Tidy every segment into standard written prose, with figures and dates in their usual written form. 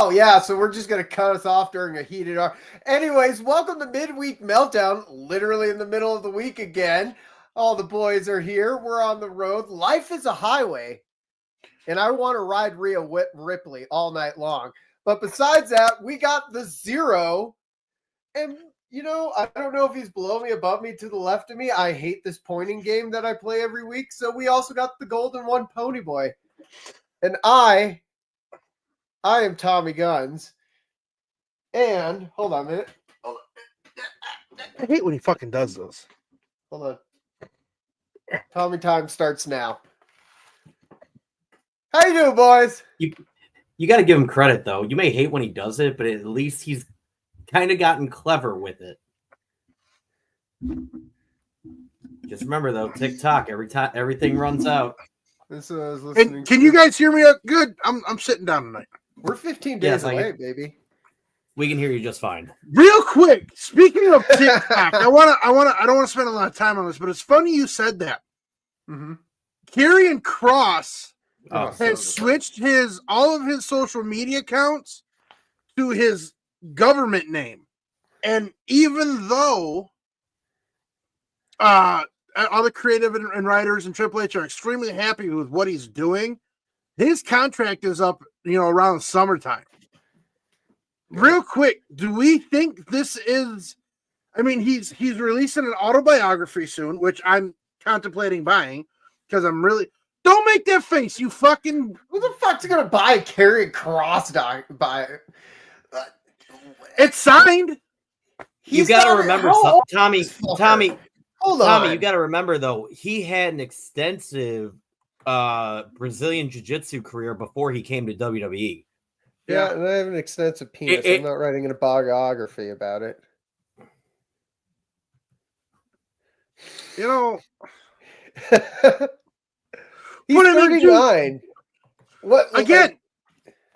Oh, yeah, so we're just going to cut us off during a heated hour. Anyways, welcome to Midweek Meltdown, literally in the middle of the week again. All the boys are here. We're on the road. Life is a highway, and I want to ride Rhea Ripley all night long. But besides that, we got the Zero, and, you know, I don't know if he's below me, above me, to the left of me. I hate this pointing game that I play every week, so we also got the Golden One Ponyboy. And I am Tommy Guns. And hold on a minute. I hate when he fucking does those. Hold on. Tommy time starts now. How you doing, boys? You got to give him credit, though. You may hate when he does it, but at least he's kind of gotten clever with it. Just remember, though, TikTok, every time everything runs out. This is what I was listening Can you guys hear me good? I'm sitting down tonight. We're 15 days away, baby. We can hear you just fine. Real quick, speaking of TikTok, I don't want to spend a lot of time on this, but it's funny you said that. Mm-hmm. Karrion Kross has so switched all of his social media accounts to his government name. And even though all the creative and writers and Triple H are extremely happy with what he's doing, his contract is up, around summertime. Real quick, do we think this is? I mean, he's releasing an autobiography soon, which I'm contemplating buying because I'm really. Don't make that face, you fucking. Who the fuck's gonna buy Karrion Kross? It's signed. You got to remember, Tommy. Hold on. Tommy, you got to remember though, he had an extensive Brazilian Jiu-Jitsu career before he came to WWE. Yeah, and I have an extensive penis. I'm not writing a biography about it. He's 39. What again?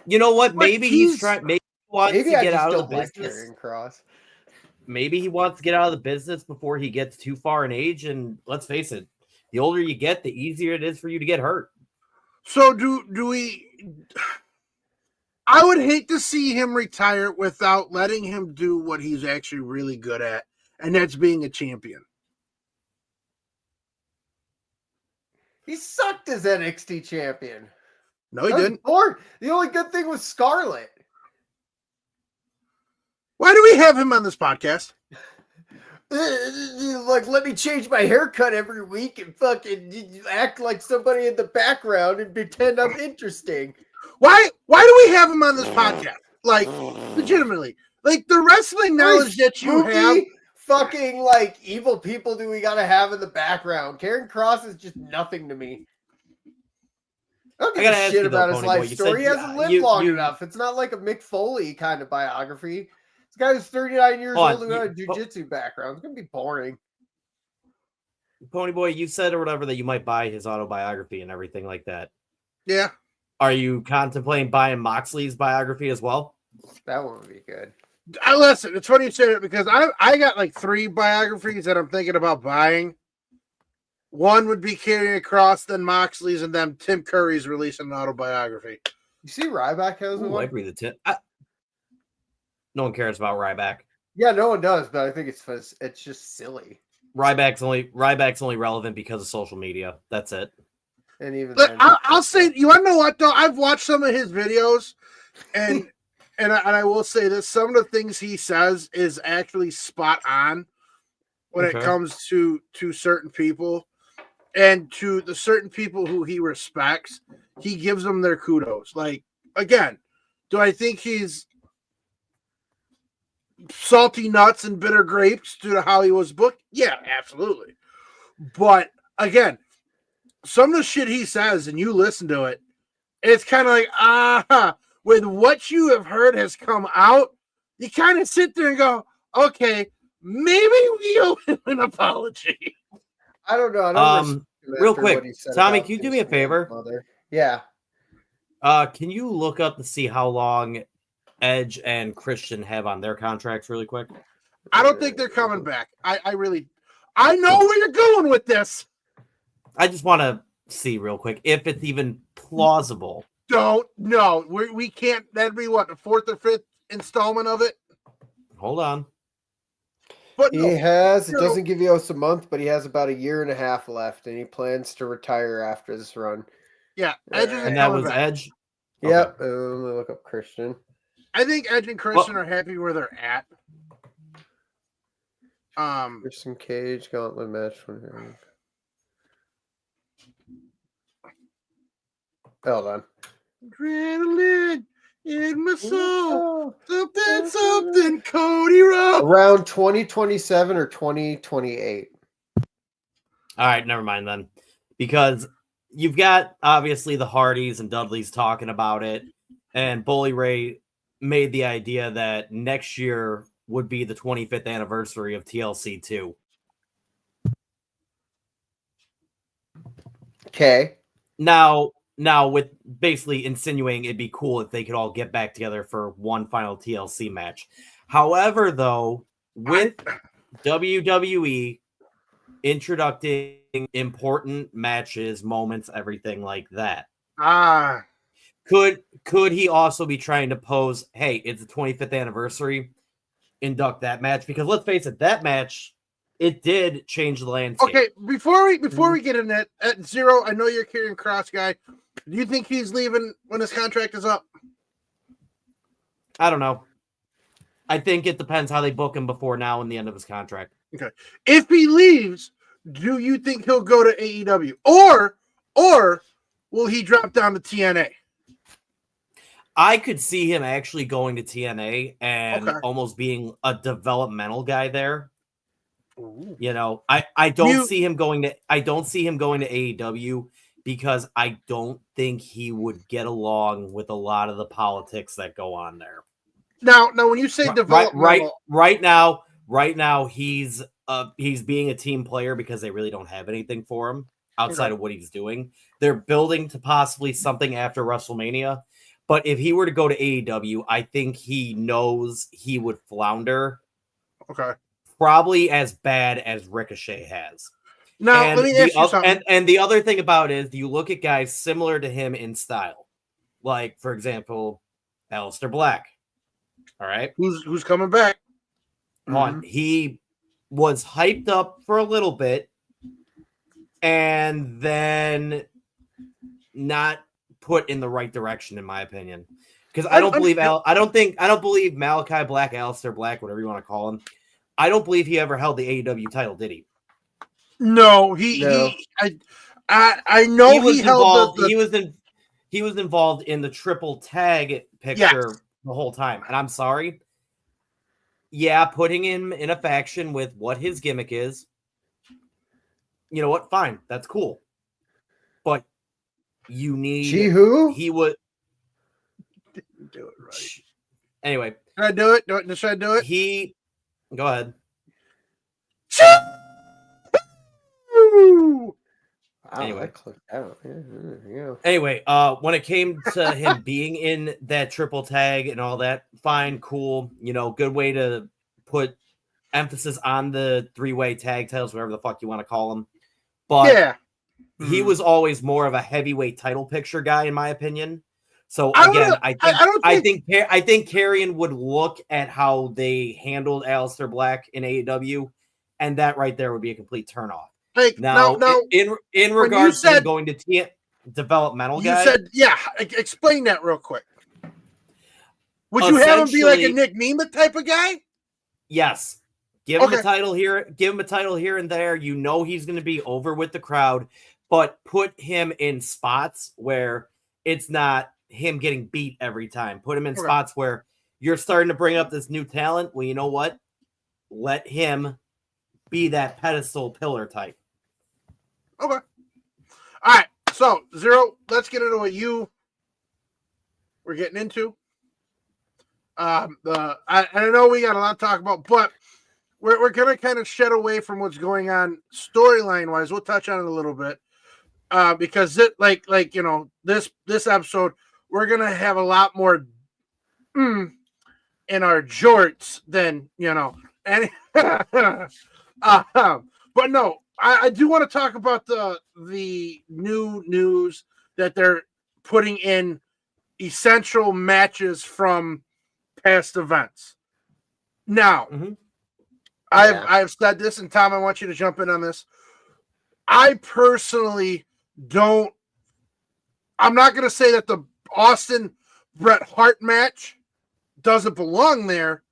You know what? Maybe he's trying. Maybe he wants to get out of the business. Maybe he wants to get out of the business before he gets too far in age. And let's face it, the older you get, the easier it is for you to get hurt. So do we? I would hate to see him retire without letting him do what he's actually really good at, and that's being a champion. He sucked as NXT champion. No, he didn't. The only good thing was Scarlett. Why do we have him on this podcast? Like, let me change my haircut every week and fucking act like somebody in the background and pretend I'm interesting. Why do we have him on this podcast? Like, legitimately. Like, the wrestling knowledge that you have. Fucking, like, evil people do we gotta have in the background? Karrion Kross is just nothing to me. I don't give a shit about his life story. He hasn't lived long enough. It's not like a Mick Foley kind of biography. This guy was 39 years old who had a jiu-jitsu background. It's going to be boring. Ponyboy, you said or whatever that you might buy his autobiography and everything like that. Yeah. Are you contemplating buying Moxley's biography as well? That one would be good. Listen, it's funny you say that because I got like 3 biographies that I'm thinking about buying. One would be Karrion Kross, then Moxley's, and then Tim Curry's releasing an autobiography. You see Ryback has one? I agree with Tim. No one cares about Ryback. Yeah, no one does, but I think it's just silly. Ryback's only relevant because of social media. That's it. And even I'll say, you want to know what though? I've watched some of his videos, and I will say this: some of the things he says is actually spot on when it comes to certain people, and to the certain people who he respects. He gives them their kudos. Like, again, do I think he's salty nuts and bitter grapes due to how he was booked? Yeah, absolutely. But again, some of the shit he says, and you listen to it, it's kind of like, with what you have heard has come out, you kind of sit there and go, okay, maybe we owe him an apology. I don't know. Real quick, Tommy, can you do me a favor? Yeah. Can you look up to see how long Edge and Christian have on their contracts really quick? I don't think they're coming back. I know where you're going with this. I just want to see real quick if it's even plausible don't know. We can't. That'd be what, the 4th or 5th installment of it. Hold on. But he has. It doesn't give you us a month, but he has about a year and a half left, and he plans to retire after this run. Yeah, Edge is and that was back. Edge. Yep. Okay. Let me look up Christian. I think Edge and Christian are happy where they're at. Christian Cage gauntlet match. Hold on. Adrenaline in my soul. Something, Cody Rhodes. Around 2027 or 2028. All right, never mind then. Because you've got, obviously, the Hardys and Dudleys talking about it. And Bully Ray made the idea that next year would be the 25th anniversary of TLC 2. Okay. Now with basically insinuating it'd be cool if they could all get back together for one final TLC match. However, though, with WWE introducing important matches, moments, everything like that. Could he also be trying to pose, hey, it's the 25th anniversary, induct that match? Because let's face it, that match, it did change the landscape. Okay, before we get in that, at Zero, I know you're a Karrion Kross guy. Do you think he's leaving when his contract is up? I don't know. I think it depends how they book him before now and the end of his contract. Okay. If he leaves, do you think he'll go to AEW? Or will he drop down to TNA? I could see him actually going to TNA and almost being a developmental guy there. Ooh. You know, I don't see him going to AEW because I don't think he would get along with a lot of the politics that go on there. Now when you say developmental, right now he's being a team player because they really don't have anything for him outside of what he's doing. They're building to possibly something after WrestleMania. But if he were to go to AEW, I think he knows he would flounder. Okay. Probably as bad as Ricochet has. Now, let me ask you something. And the other thing about it is you look at guys similar to him in style. Like, for example, Aleister Black. All right? Who's coming back? Mm-hmm. He was hyped up for a little bit and then not put in the right direction, in my opinion. Because I don't believe Malachi Black, Aleister Black, whatever you want to call him, I don't believe he ever held the AEW title, did he? No, I know he held he was involved in the triple tag picture the whole time. And I'm sorry. Yeah, putting him in a faction with what his gimmick is, you know what? Fine, that's cool. But you need he would do it right. Anyway. Should I do it? Should I do it? Go ahead. Anyway. Anyway, when it came to him being in that triple tag and all that, fine, cool, you know, good way to put emphasis on the 3-way tag titles, whatever the fuck you want to call them. But he was always more of a heavyweight title picture guy, in my opinion. So again, I think Karrion would look at how they handled Aleister Black in AEW, and that right there would be a complete turnoff. Now, in regards to going to developmental guy, you said explain that real quick. Would you have him be like a Nick Nemeth type of guy? Yes. Give him a title here. Give him a title here and there. You know he's going to be over with the crowd, but put him in spots where it's not him getting beat every time. Put him in spots where you're starting to bring up this new talent. Well, you know what? Let him be that pedestal pillar type. Okay. All right. So, Zero, let's get into what we're getting into. I know we got a lot to talk about, but we're going to kind of shed away from what's going on storyline wise. We'll touch on it a little bit. Because this episode, we're going to have a lot more in our jorts than, and but no, I do want to talk about the new news that they're putting in essential matches from past events. Now, I've said this, and Tom, I want you to jump in on this. I personally don't. I'm not going to say that the Austin Bret Hart match doesn't belong there,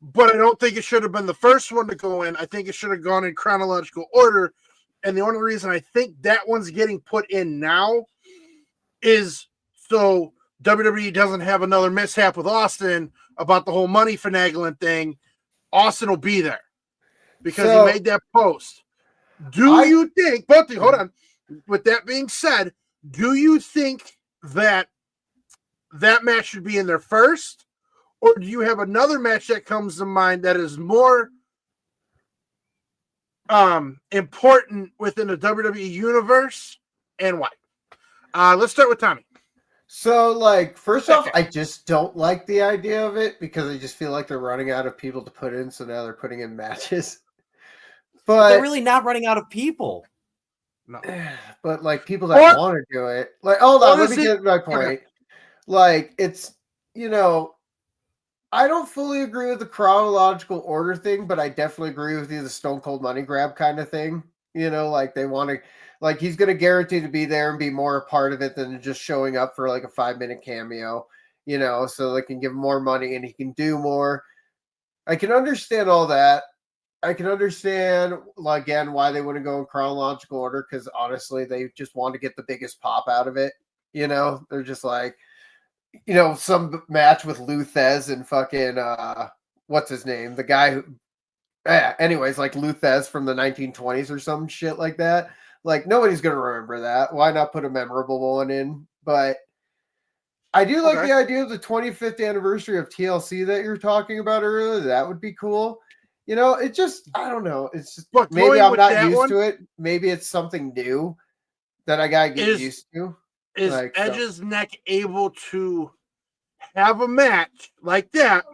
but I don't think it should have been the first one to go in. I think it should have gone in chronological order. And the only reason I think that one's getting put in now is so WWE doesn't have another mishap with Austin about the whole money finagling thing. Austin will be there because he made that post. You think, Bunty, hold on. With that being said, do you think that match should be in there first? Or do you have another match that comes to mind that is more important within the WWE universe, and why? Let's start with Tommy. So, like, first off, I just don't like the idea of it because I just feel like they're running out of people to put in, so now they're putting in matches. But they're really not running out of people. No. But, like, people that want to do it. Like, hold on, let me get my point. Okay. Like, it's, you know, I don't fully agree with the chronological order thing, but I definitely agree with you, the Stone Cold money grab kind of thing. You know, like, they want to, like, he's going to guarantee to be there and be more a part of it than just showing up for, like, a 5-minute cameo, you know, so they can give him more money and he can do more. I can understand all that. I can understand, again, why they wouldn't go in chronological order, because honestly, they just want to get the biggest pop out of it. You know, they're just like, you know, some match with Luthez and fucking, what's his name? The guy who, anyways, like Luthez from the 1920s or some shit like that. Like, nobody's going to remember that. Why not put a memorable one in? But I do like the idea of the 25th anniversary of TLC that you're talking about earlier. That would be cool. You know, it just, I don't know. It's just, maybe I'm not used to it. Maybe it's something new that I got to get used to. Is like, Edge's neck able to have a match like that?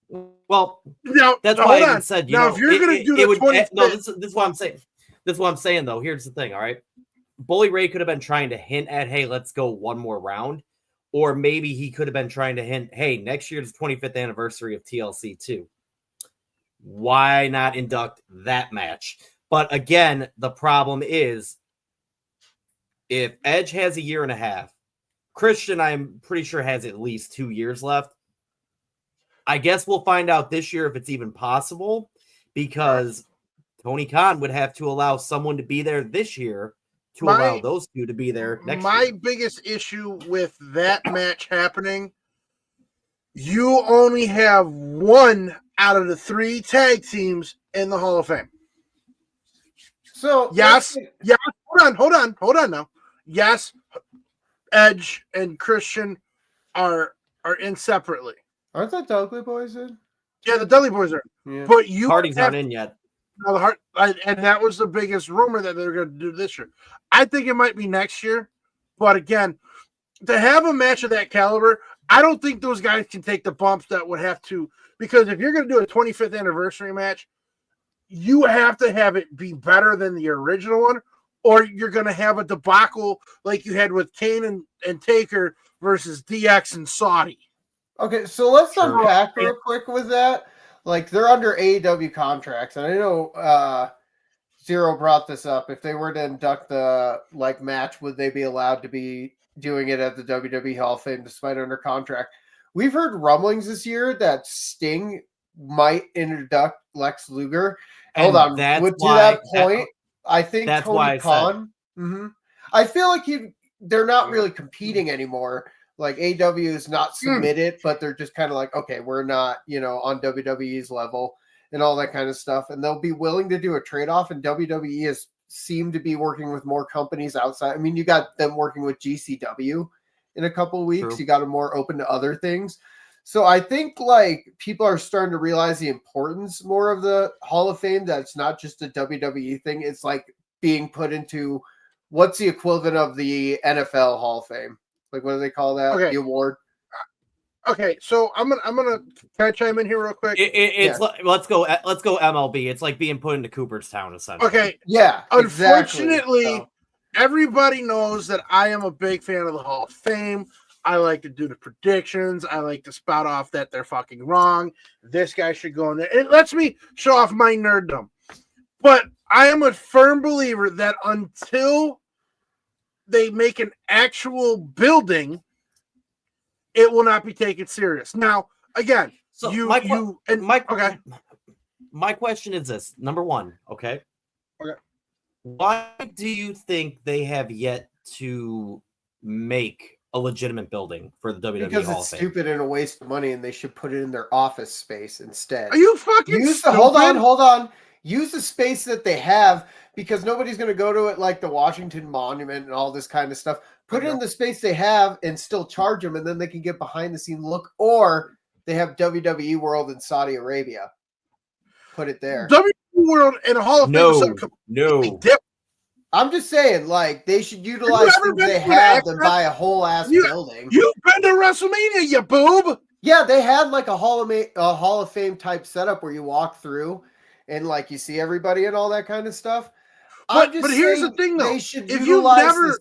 Well, now, that's why I said, you now, know, if you're going to do the 25th. No, this is what I'm saying. This is what I'm saying, though. Here's the thing, all right? Bully Ray could have been trying to hint at, hey, let's go one more round. Or maybe he could have been trying to hint, hey, next year's 25th anniversary of TLC 2. Why not induct that match? But again, the problem is if Edge has a year and a half, Christian, I'm pretty sure, has at least 2 years left. I guess we'll find out this year if it's even possible, because Tony Khan would have to allow someone to be there this year to allow those two to be there next year. My biggest issue with that match happening, you only have one out of the 3 tag teams in the Hall of Fame. So yes, hold on now. Yes, Edge and Christian are in separately. Aren't the Dudley Boys in? Yeah, the Dudley Boys are. Yeah. But you Hardy's not in yet. No, and that was the biggest rumor that they're going to do this year. I think it might be next year. But again, to have a match of that caliber, I don't think those guys can take the bumps that would have to, because if you're going to do a 25th anniversary match, you have to have it be better than the original one, or you're going to have a debacle like you had with Kane and Taker versus DX and Saudi. Okay, so let's unpack real quick with that. Like, they're under AEW contracts, and I know Zero brought this up. If they were to induct the match, would they be allowed to be doing it at the WWE Hall of Fame despite under contract? We've heard rumblings this year that Sting might induct Lex Luger. Hold on, to that point, I think Tony Khan. I feel like they're not really competing anymore. Like, AW is not submitted, but they're just kind of like, okay, we're not, on WWE's level and all that kind of stuff. And they'll be willing to do a trade-off, and WWE has seemed to be working with more companies outside. I mean, you got them working with GCW in a couple of weeks. True. You got them more open to other things. So I think, people are starting to realize the importance more of the Hall of Fame, that it's not just a WWE thing. It's like being put into what's the equivalent of the NFL Hall of Fame. Like, what do they call that? Okay. The award. Okay, so I'm gonna can I chime in here real quick? Let's go MLB. It's like being put into Cooperstown, essentially. Okay, yeah. Unfortunately, everybody knows that I am a big fan of the Hall of Fame. I like to do the predictions. I like to spout off that they're fucking wrong. This guy should go in there. It lets me show off my nerddom. But I am a firm believer that until they make an actual building, it will not be taken serious. Now, again, so my question is this. Number one, okay? Why do you think they have yet to make a legitimate building for the WWE because Hall it's of Fame? Stupid and a waste of money, and they should put it in their office space instead. Are you fucking stupid? Hold on. Use the space that they have, because nobody's going to go to it like the Washington Monument and all this kind of stuff. Put it in the space they have and still charge them, and then they can get behind the scene look. Or they have WWE World in Saudi Arabia. Put it there. WWE World and a Hall of Fame. No. I'm just saying, like, they should utilize things they have than buy a whole ass building. You've been to WrestleMania, you boob. Yeah, they had like a Hall of Fame type setup where you walk through and like you see everybody and all that kind of stuff. But here's the thing, though. They should utilize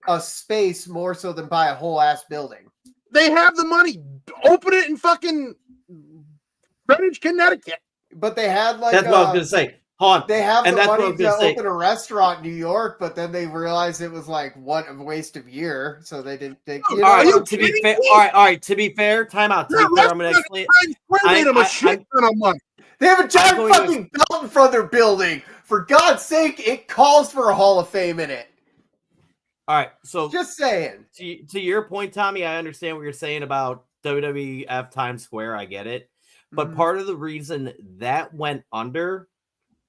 a space more so than buy a whole ass building. They have the money. Open it in fucking Greenwich, Connecticut. But they had like that's what I was gonna say. They have the money to open a restaurant in New York, but then they realized it was like what a waste of year, so they didn't think. All right, to be fair, all right. To be fair, time out. To be fair, I'm gonna explain. They have a giant fucking belt in front of their building. For God's sake, it calls for a Hall of Fame in it. All right, so just saying. To your point, Tommy, I understand what you're saying about WWF Times Square. I get it, but part of the reason that went under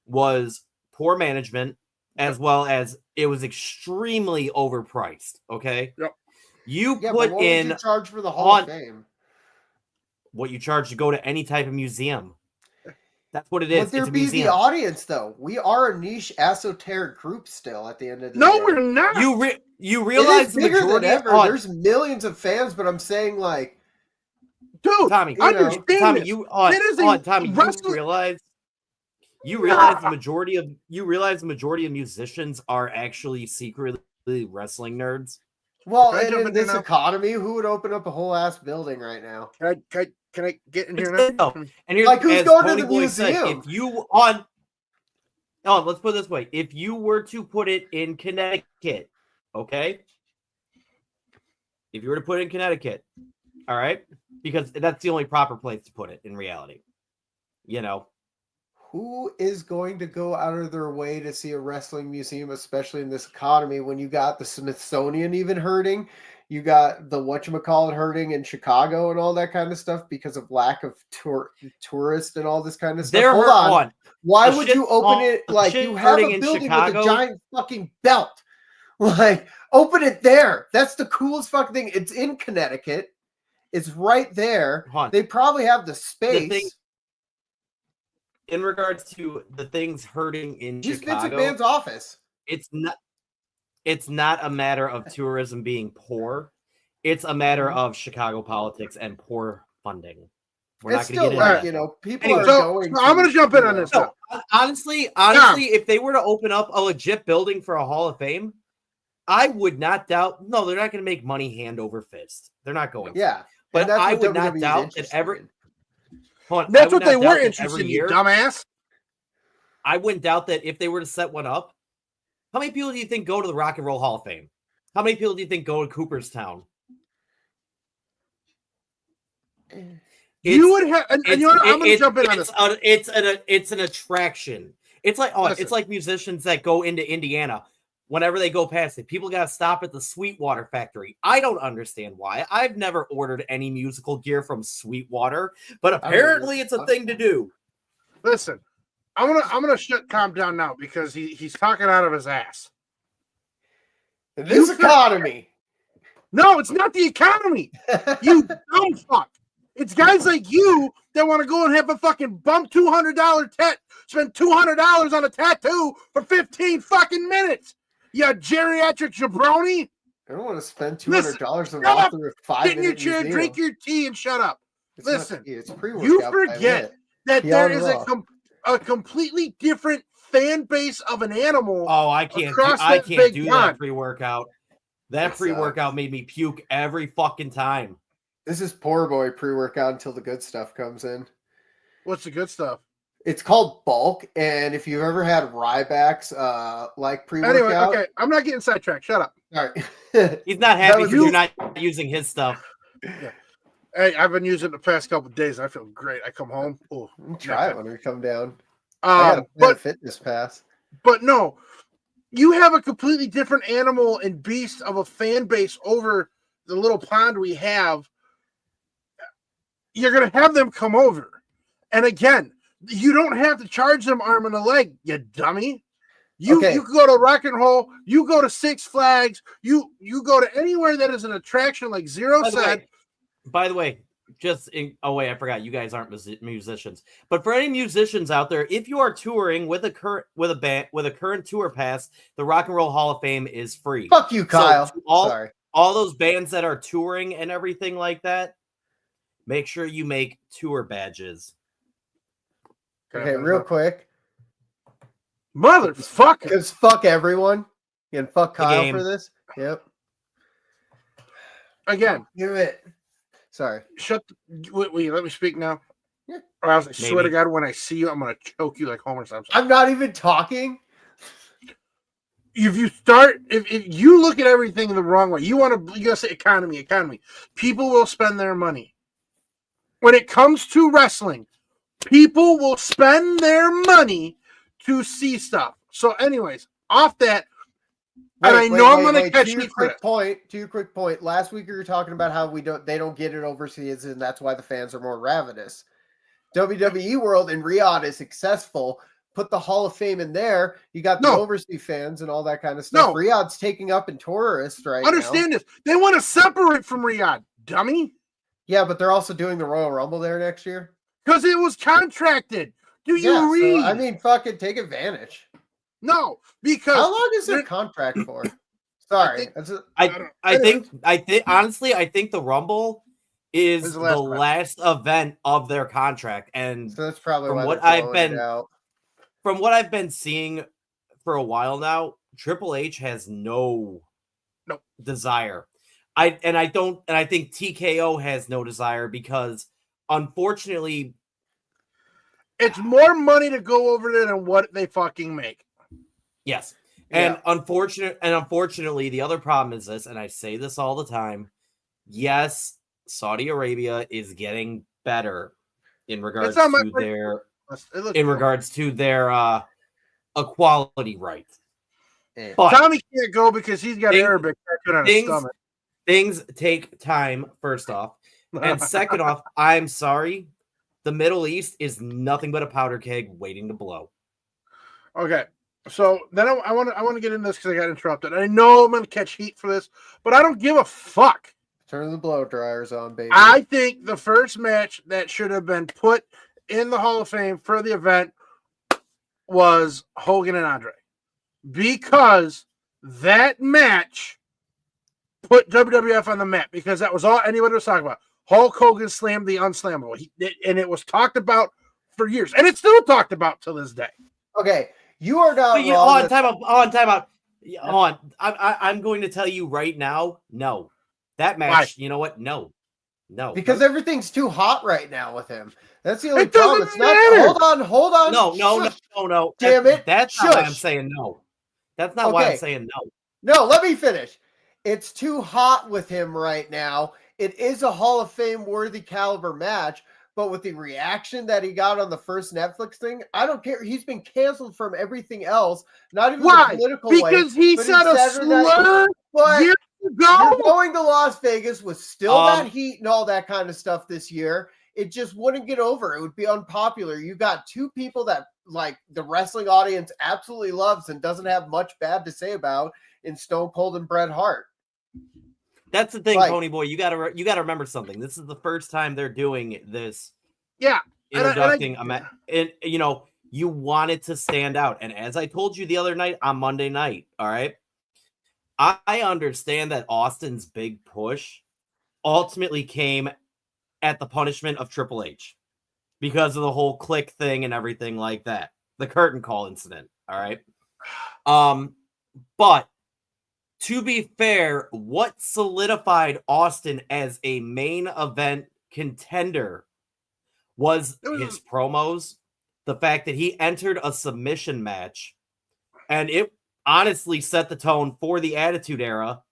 was poor management, as well as it was extremely overpriced. Okay. Yep. You charge for the Hall of Fame. What you charge to go to any type of museum. That's what it is. But there be the audience, though. We are a niche esoteric group still at the end of the day. No, we're not. You realize the majority than ever. There's millions of fans, but I'm saying like, dude, Tommy, Tommy, you realize the majority of musicians are actually secretly wrestling nerds. Well, and in this economy, who would open up a whole ass building right now? Can I get in here now? And here's, like, who's going to the museum? Said, if you let's put it this way: if you were to put it in Connecticut, okay, if you were to put it in Connecticut, all right, because that's the only proper place to put it in reality, you know. Who is going to go out of their way to see a wrestling museum, especially in this economy, when you got the Smithsonian even hurting? You got the whatchamacallit hurting in Chicago and all that kind of stuff because of lack of tourists and all this kind of stuff. Hold on. Why would you open it like you have a building with a giant fucking belt? Like, open it there. That's the coolest fucking thing. It's in Connecticut. It's right there. They probably have the space. In regards to the things hurting in Chicago, Vince McMahon's office. It's not a matter of tourism being poor. It's a matter of Chicago politics and poor funding. We're not going to get into that. You know, people are going. I'm going to jump in on this. No, honestly, if they were to open up a legit building for a Hall of Fame, I would not doubt. No, they're not going to make money hand over fist. They're not going. Yeah, but I would not doubt that every. That's what they were interested in, you dumbass. I wouldn't doubt that if they were to set one up. How many people do you think go to the Rock and Roll Hall of Fame? How many people do you think go to Cooperstown? You would have, and you know what, I'm going to jump in on this. It's an attraction. It's like it's like musicians that go into Indiana. Whenever they go past it, people got to stop at the Sweetwater factory. I don't understand why. I've never ordered any musical gear from Sweetwater, but apparently it's a thing to do. Listen, I'm gonna shut Tom down now because he's talking out of his ass. This economy. No, it's not the economy. You dumb fuck. It's guys like you that want to go and have a fucking bump $200 spend $200 on a tattoo for 15 fucking minutes. You geriatric jabroni. I don't want to spend $200 and walk through a 5-minute Get in your chair, museum. Drink your tea, and shut up. Listen, it's pre-workout. You forget that there is a completely different fan base of an animal. Oh, I can't do that pre-workout. That pre-workout made me puke every fucking time. This is poor boy pre-workout until the good stuff comes in. What's the good stuff? It's called bulk, and if you've ever had Ryback's like pre-workout. Anyway, okay, I'm not getting sidetracked. Shut up. All right. He's not happy because you're not using his stuff. Yeah. Hey, I've been using it the past couple of days. I feel great. I come home. Oh, try it when we come down. I got a fitness pass. But no, you have a completely different animal and beast of a fan base over the little pond we have. You're going to have them come over. And again, you don't have to charge them arm and a leg, you dummy. You go to Rock and Roll, you go to Six Flags, you go to anywhere that is an attraction like Zero said. By the way, I forgot you guys aren't musicians. But for any musicians out there, if you are touring with a current tour pass, the Rock and Roll Hall of Fame is free. Fuck you, Kyle. So all those bands that are touring and everything like that, make sure you make tour badges. Okay, real quick. Motherfucker. Because fuck everyone. And fuck Kyle for this. Yep. Again. Give it. Sorry. Wait, let me speak now. Yeah. Or else I swear to God, when I see you, I'm going to choke you like Homer Simpson. I'm not even talking. If you look at everything the wrong way, you gotta say economy. People will spend their money. When it comes to wrestling, people will spend their money to see stuff. So, anyways, off that, I'm going to catch you for To your quick point, last week you were talking about how they don't get it overseas, and that's why the fans are more ravenous. WWE World in Riyadh is successful. Put the Hall of Fame in there. You got the overseas fans and all that kind of stuff. Riyadh's taking up in tourists right now. Understand this. They want to separate from Riyadh, dummy. Yeah, but they're also doing the Royal Rumble there next year. Because it was contracted. Do you read? So, I mean, fucking take advantage. No, because how long is their contract for? Sorry, I think honestly, I think the Rumble is the last event of their contract, and so that's probably from what I've been seeing for a while now. Triple H has no desire. I think TKO has no desire because unfortunately, it's more money to go over there than what they fucking make. Yes. And unfortunately, the other problem is this, and I say this all the time. Yes, Saudi Arabia is getting better in regards to their equality rights. But Tommy can't go because he's got Arabic on his stomach. Things take time, first off. And second off, I'm sorry. The Middle East is nothing but a powder keg waiting to blow. Okay. So then I want to get into this because I got interrupted. I know I'm going to catch heat for this, but I don't give a fuck. Turn the blow dryers on, baby. I think the first match that should have been put in the Hall of Fame for the event was Hogan and Andre. Because that match put WWF on the map because that was all anybody was talking about. Hulk Hogan slammed the unslammable. And it was talked about for years. And it's still talked about to this day. Okay. You are not wrong. Time out. I'm going to tell you right now, no. That match, Why? You know what? No. Because everything's too hot right now with him. That's the only problem. It's not. Hold on. No. Damn it. That's not why I'm saying no. That's not why I'm saying no. No, let me finish. It's too hot with him right now. It is a Hall of Fame worthy caliber match. But with the reaction that he got on the first Netflix thing, I don't care. He's been canceled from everything else. Not even the political way. Because he said a slur years ago? You're going to Las Vegas with still that heat and all that kind of stuff this year. It just wouldn't get over. It would be unpopular. You got two people that like the wrestling audience absolutely loves and doesn't have much bad to say about in Stone Cold and Bret Hart. That's the thing, Ponyboy. You gotta remember something. This is the first time they're doing this. Yeah, introducing and you know you want it to stand out. And as I told you the other night on Monday night, all right, I understand that Austin's big push ultimately came at the punishment of Triple H because of the whole click thing and everything like that, the curtain call incident. All right, but to be fair, what solidified Austin as a main event contender was his promos, the fact that he entered a submission match, and it honestly set the tone for the Attitude Era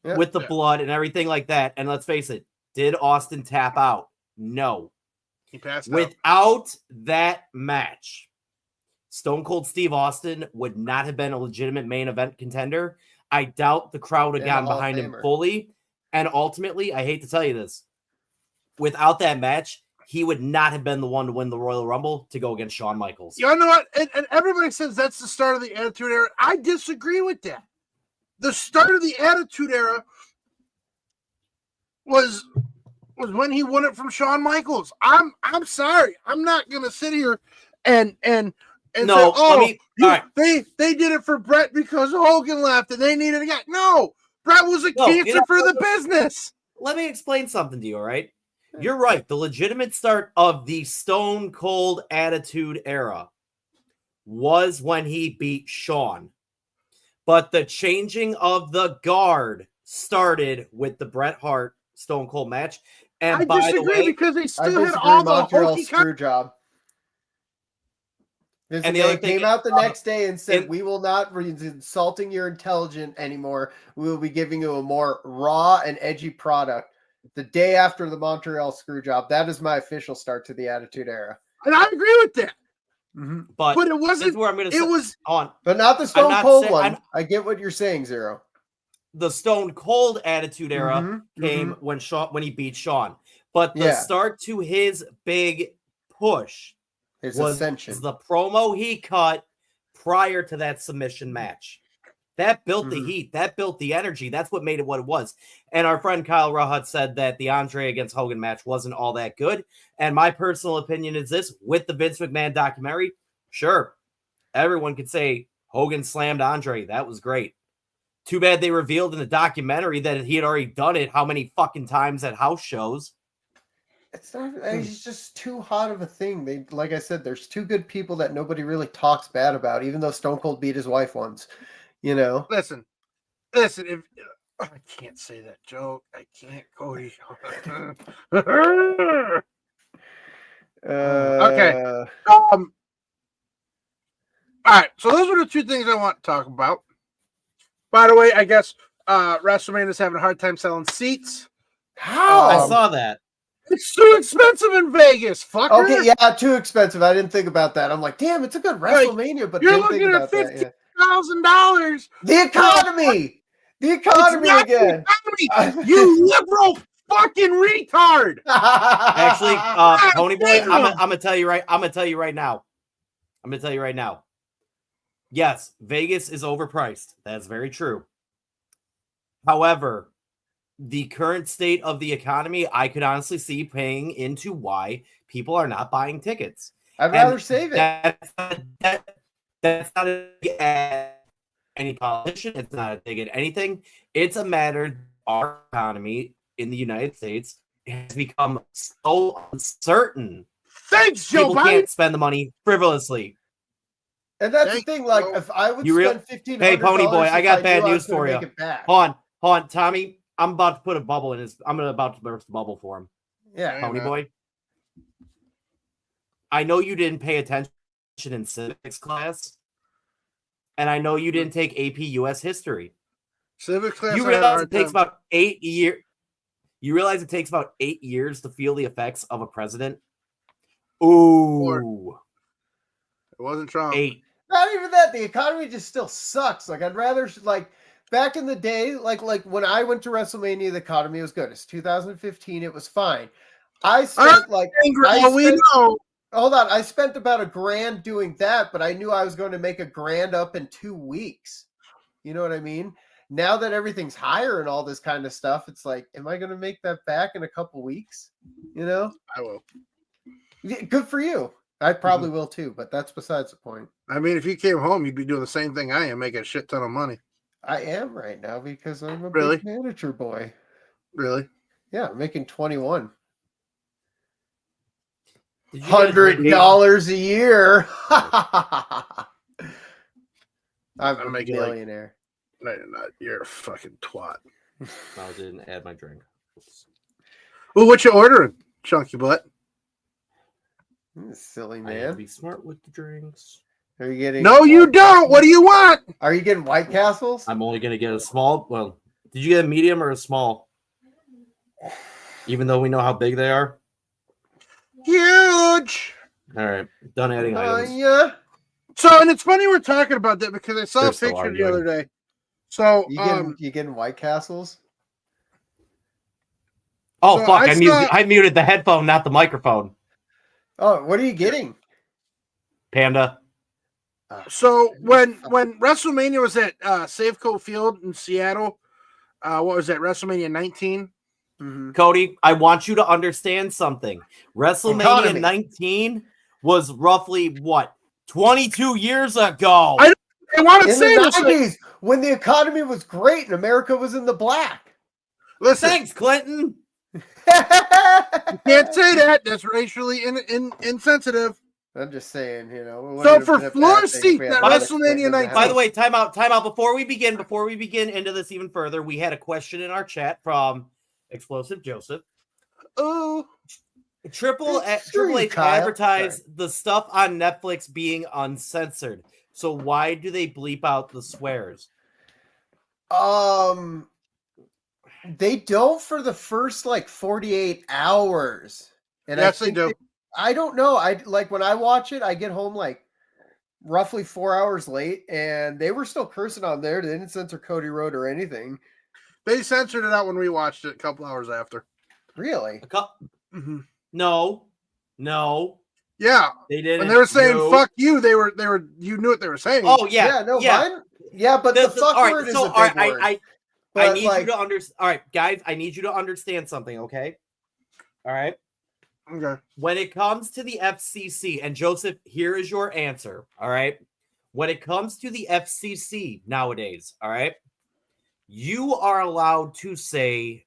with the blood and everything like that. And let's face it, did Austin tap out? No. He passed Without that match, Stone Cold Steve Austin would not have been a legitimate main event contender. I doubt the crowd would have gotten behind him fully. And ultimately, I hate to tell you this, without that match, he would not have been the one to win the Royal Rumble to go against Shawn Michaels. You know what? And everybody says that's the start of the Attitude Era. I disagree with that. The start of the Attitude Era was when he won it from Shawn Michaels. I'm sorry. I'm not gonna sit here and say, they did it for Bret because Hogan left and they needed a guy. No, Bret was a cancer for the business. Let me explain something to you, all right? You're right. The legitimate start of the Stone Cold Attitude Era was when he beat Shawn. But the changing of the guard started with the Bret Hart Stone Cold match. And I disagree because they still had all the hokey screw job. And the other came out the next day and said, "We will not be insulting your intelligence anymore. We will be giving you a more raw and edgy product." The day after the Montreal screw job, that is my official start to the Attitude Era, and I agree with that. Mm-hmm. But it wasn't. Where I'm gonna but not the Stone Cold one. I get what you're saying, Zero. The Stone Cold Attitude Era came when he beat Shawn, but the start to his big push was Ascension. The promo he cut prior to that submission match. That built the heat. That built the energy. That's what made it what it was. And our friend Kyle Rahut said that the Andre against Hogan match wasn't all that good. And my personal opinion is this: with the Vince McMahon documentary, sure, everyone could say Hogan slammed Andre. That was great. Too bad they revealed in the documentary that he had already done it how many fucking times at house shows. It's not. It's just too hot of a thing. They, like I said, there's two good people that nobody really talks bad about, even though Stone Cold beat his wife once. You know. Listen. If I can't say that joke, I can't, Cody. Okay. All right. So those are the two things I want to talk about. By the way, I guess WrestleMania is having a hard time selling seats. How? I saw that. It's too expensive in Vegas, fucker. Okay, yeah, too expensive. I didn't think about that. I'm like, damn, it's a good WrestleMania, but you're looking at $50,000. The economy. The economy again. You liberal fucking retard. Actually, Ponyboy, I'm gonna tell you right. I'm gonna tell you right now. Yes, Vegas is overpriced. That's very true. However, the current state of the economy, I could honestly see paying into why people are not buying tickets. I'd rather save it. That's not a dig at any politician. It's not a dig at anything. It's a matter our economy in the United States has become so uncertain. Thanks, Joe People can't spend the money frivolously. And that's the thing. Like, if I would spend $1,500, hey, Ponyboy, I got bad news for you. Hold on, Tommy. I'm about to put a bubble in his. I'm about to burst a bubble for him. Yeah, Ponyboy. I know you didn't pay attention in civics class, and I know you didn't take AP US history. Civics class. You realize it takes about 8 years. You realize it takes about 8 years to feel the effects of a president. Ooh, it wasn't Trump. 8. Not even that. The economy just still sucks. Like, I'd rather back in the day, like when I went to WrestleMania, the economy was good. It's 2015. It was fine. I spent hold on. I spent about $1,000 doing that, but I knew I was going to make $1,000 up in 2 weeks. You know what I mean? Now that everything's higher and all this kind of stuff, it's like, am I going to make that back in a couple weeks? You know? I will. Yeah, good for you. I probably will too, but that's besides the point. I mean, if you came home, you'd be doing the same thing I am, making a shit ton of money. I am right now because I'm a big manager boy. Really? Yeah, I'm making 21. $100 a year. I'm a millionaire. No, you're not. You're a fucking twat. I didn't add my drink. Well, what you ordering, chunky butt? Silly I have to man. be smart with the drinks. Are you getting? No, you don't. What do you want? Are you getting White Castles? I'm only gonna get a small. Well, did you get a medium or a small? Even though we know how big they are. Huge. All right, done adding items. Yeah. So, and it's funny we're talking about that because I saw They're a still picture the arguing. other day. So, You getting White Castles? Oh So fuck! I I muted the headphone, not the microphone. Oh, what are you getting? Panda. So when WrestleMania was at Safeco Field in Seattle, what was that? WrestleMania 19. Mm-hmm. Cody, I want you to understand something. WrestleMania 19 was roughly what 22 years ago. I want to In say the this 90s, when the economy was great and America was in the black. Listen, Thanks, Clinton. you can't say that. That's racially insensitive. I'm just saying, you know. So for floor seat at WrestleMania 19. By the way, time out. Before we begin into this even further, we had a question in our chat from Explosive Joseph. Oh, Triple H advertised the stuff on Netflix being uncensored. So why do they bleep out the swears? They don't for the first like 48 hours. And yes, they do. I don't know. I like when I watch it, I get home like roughly 4 hours late, and they were still cursing on there. They didn't censor Cody Rhodes or anything. They censored it out when we watched it a couple hours after. Really? Mm-hmm. No. Yeah, they didn't. When they were saying "fuck you," they were. You knew what they were saying. Oh yeah, Mine. Yeah, but the fuck word is a big word. I need you to understand. All right, guys, I need you to understand something. Okay. All right. Okay. When it comes to the FCC, and Joseph, here is your answer. All right. When it comes to the FCC nowadays, all right, you are allowed to say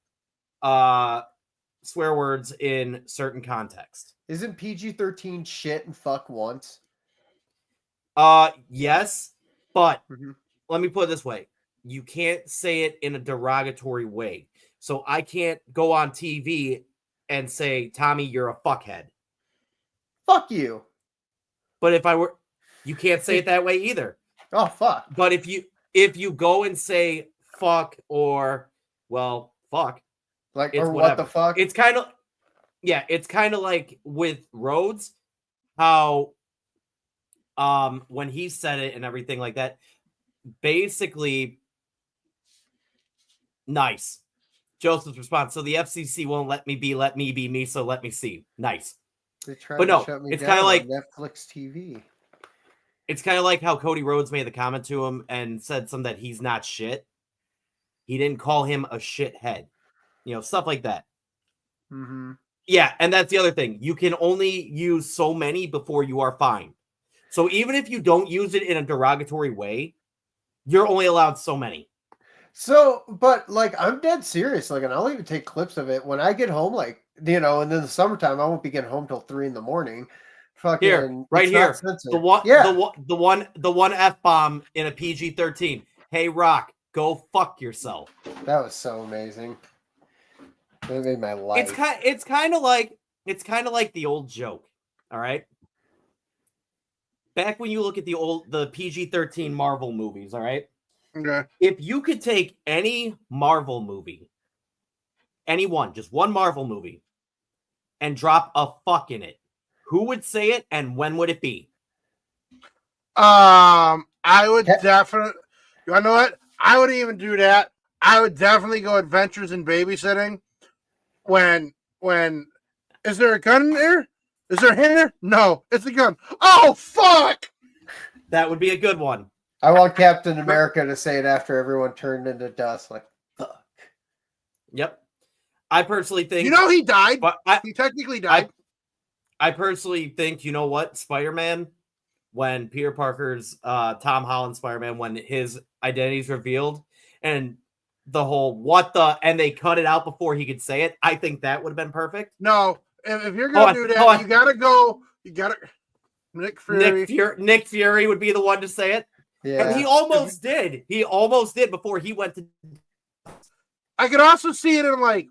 swear words in certain context. Isn't PG-13 shit and fuck once? Yes, but let me put it this way. You can't say it in a derogatory way. So I can't go on TV and say, Tommy, you're a fuckhead. Fuck you. But if I were, you can't say it that way either. Oh, fuck. But if you go and say fuck or, well, fuck. Like, or what the fuck? It's kind of, yeah, it's kind of like with Rhodes, how when he said it and everything like that, basically, nice. Joseph's response. So the FCC won't let me be me. So let me see. Nice. But no, it's kind of like Netflix TV. It's kind of like how Cody Rhodes made the comment to him and said something that he's not shit. He didn't call him a shithead. You know, stuff like that. Mm-hmm. Yeah, and that's the other thing. You can only use so many before you are fine. So even if you don't use it in a derogatory way, you're only allowed so many. So, but like, I'm dead serious. Like, and I'll even take clips of it when I get home. Like, you know, and then the summertime, I won't be getting home till 3 a.m. Fucking here, right here, the one F-bomb in a PG-13. Hey, Rock, go fuck yourself. That was so amazing. That made my life. It's kind of like the old joke. All right. Back when you look at the PG-13 Marvel movies, all right. Okay. If you could take any Marvel movie, just one Marvel movie, and drop a fuck in it, who would say it and when would it be? I would definitely. You know what? I wouldn't even do that. I would definitely go Adventures in Babysitting. When is there a gun in there? Is there a hand there? No, it's a gun. Oh fuck! That would be a good one. I want Captain America to say it after everyone turned into dust. Like, fuck. Yep. I personally think... You know he died. But he technically died. I personally think, you know what? Spider-Man, when Peter Parker's Tom Holland Spider-Man, when his identity is revealed, and the whole what the... And they cut it out before he could say it. I think that would have been perfect. No. If you're going to do that, you got to go... You got to... Nick Fury would be the one to say it. Yeah. And he almost did. He almost did before he went to. I could also see it in like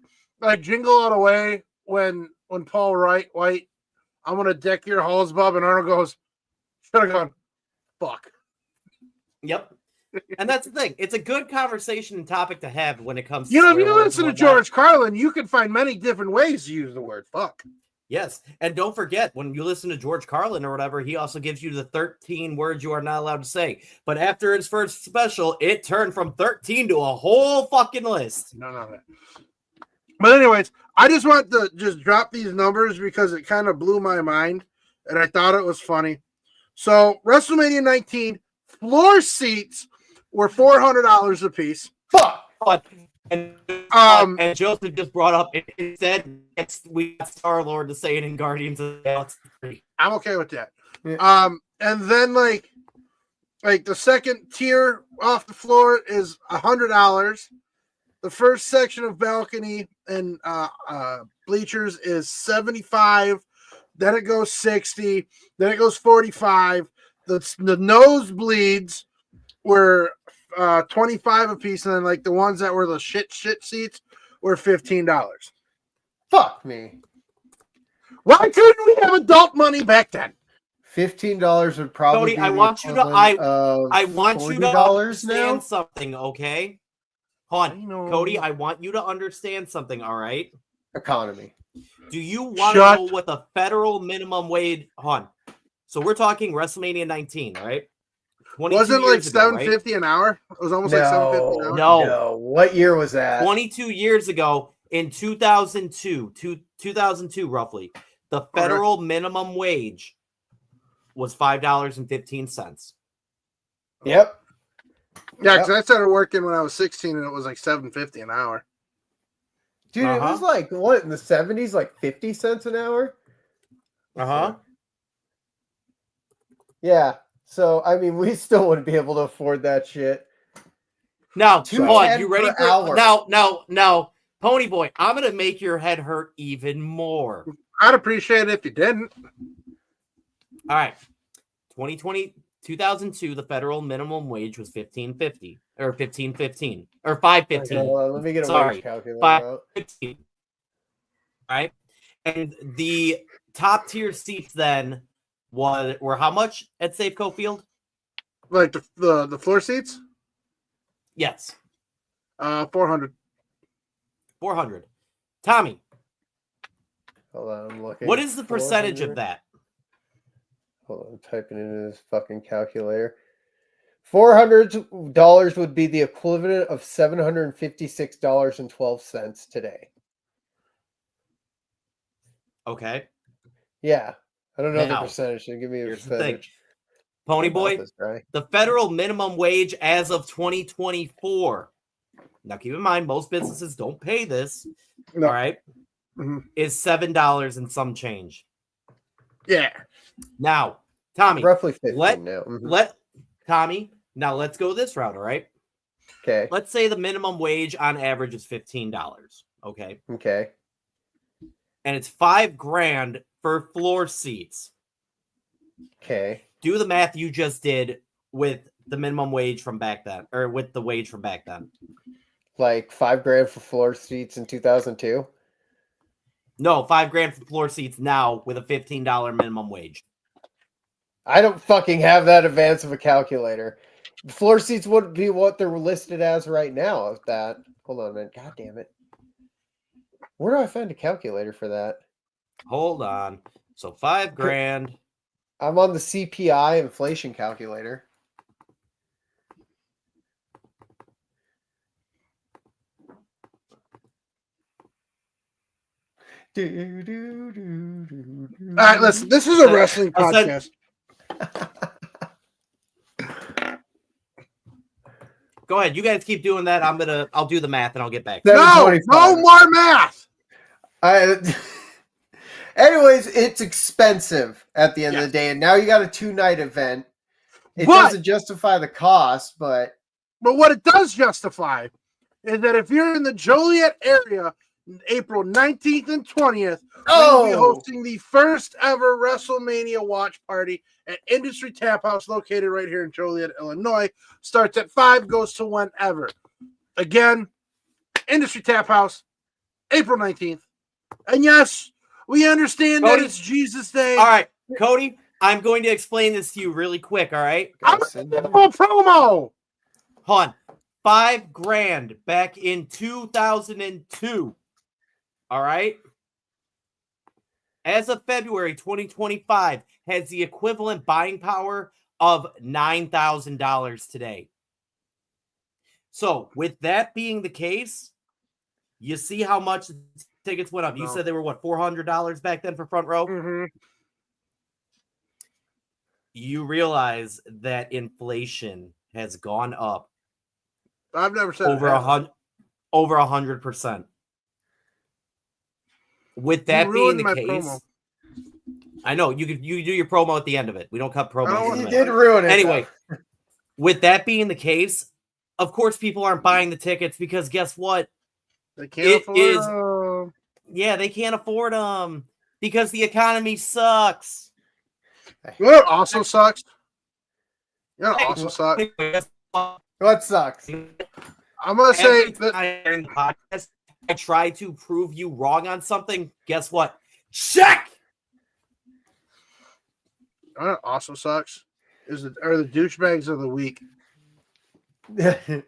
Jingle All the Way when Paul White, I'm gonna deck your halls, Bub, and Arnold goes, should have gone, fuck. Yep. And that's the thing. It's a good conversation and topic to have when it comes to if you listen to George Carlin, you can find many different ways to use the word fuck. Yes. And don't forget, when you listen to George Carlin or whatever, he also gives you the 13 words you are not allowed to say. But after his first special, it turned from 13 to a whole fucking list. No. But anyways, I just want to just drop these numbers because it kind of blew my mind and I thought it was funny. So WrestleMania 19 floor seats were $400 a piece. Fuck. And Joseph just brought up it said we got Star-Lord to say it in Guardians of the Galaxy 3. I'm okay with that. Yeah. And then like the second tier off the floor is $100. The first section of balcony and bleachers is $75. Then it goes $60. Then it goes $45. The nosebleeds were $25 a piece, and then like the ones that were the shit seats were $15. Fuck me. Why couldn't we have adult money back then? $15 would probably Cody, be I want you to understand now? something, okay? Hold on. Cody, I want you to understand something, all right? Economy. Do you want to know what the federal minimum wage? Hold on. So we're talking WrestleMania 19, right? Wasn't like $7.50 an hour? It was almost like $7.50 an hour. No. What year was that? 22 years ago in 2002 roughly. The federal minimum wage was $5.15. Yep. Yeah, because I started working when I was 16 and it was like $7.50 an hour. Dude, it was like what in the 70s, like 50 cents an hour? Yeah. So I mean, we still wouldn't be able to afford that shit. Now, hold on, you ready for hour. Now, Ponyboy, I'm gonna make your head hurt even more. I'd appreciate it if you didn't. All right. 2002, the federal minimum wage was $15.50 or $15.15 or $5.15. Okay, let me get a wage calculator out. $5.15. All right. And the top tier seats then were how much at Safeco Field? Like the floor seats? Yes. 400. 400. Tommy. Hold on, I'm looking. What is the percentage of that? Hold on, I'm typing into this fucking calculator. $400 would be the equivalent of $756.12 today. Okay. Yeah. I don't know the percentage. So give me a percentage. Ponyboy, the federal minimum wage as of 2024. Now, keep in mind, most businesses don't pay this. No. All right. Mm-hmm. Is $7 and some change. Yeah. Now, Tommy, roughly 15 now. Tommy, now let's go this route. All right. Okay. Let's say the minimum wage on average is $15. Okay. Okay. And it's $5,000 for floor seats. Okay. Do the math you just did with the minimum wage from back then, or with the wage from back then. Like $5,000 for floor seats in 2002? No, $5,000 for floor seats now with a $15 minimum wage. I don't fucking have that advance of a calculator. The floor seats would be what they're listed as right now. Of that. Hold on a minute. God damn it. Where do I find a calculator for that? Hold on. So $5,000. I'm on the CPI inflation calculator. All right, listen. This is a wrestling podcast. Go ahead. You guys keep doing that. I'll do the math and I'll get back. No more math. Anyways, it's expensive at the end of the day, and now you got a 2-night event. It doesn't justify the cost, but what it does justify is that if you're in the Joliet area, April 19th and 20th, we will be Oh, hosting the first ever WrestleMania watch party at Industry Tap House, located right here in Joliet, Illinois. Starts at 5, goes to whenever. Again, Industry Tap House, April 19th. And yes, we understand Cody? that it's Jesus Day. All right, Cody, I'm going to explain this to you really quick, all right? I'm a promo. Hold on. $5,000 back in 2002. All right? As of February 2025, has the equivalent buying power of $9,000 today. So, with that being the case, you see how much the tickets went up. You said they were, what, $400 back then for front row? Mm-hmm. You realize that inflation has gone up. I've never said over 100%. With that being the case, promo. I know you do your promo at the end of it. We don't cut promos. You did ruin it. Anyway, with that being the case, of course people aren't buying the tickets because guess what? They can't afford them. Yeah, they can't afford them because the economy sucks. You know what also sucks? You know what also sucks? What sucks? I'm going to say that I try to prove you wrong on something. Guess what? Check! You know what also sucks? Are the douchebags of the week.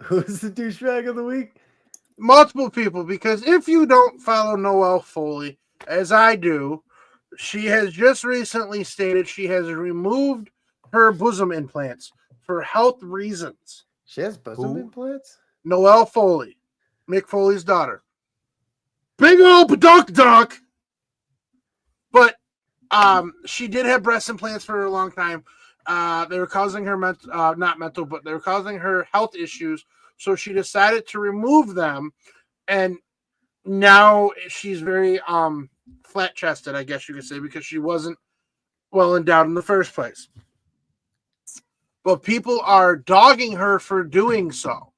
Who's the douchebag of the week? Multiple people, because if you don't follow Noelle Foley, as I do, she has just recently stated she has removed her bosom implants for health reasons. She has bosom implants? Noelle Foley, Mick Foley's daughter. Big old duck. But she did have breast implants for a long time. They were causing her they were causing her health issues. So she decided to remove them, and now she's very flat-chested, I guess you could say, because she wasn't well endowed in the first place. But people are dogging her for doing so.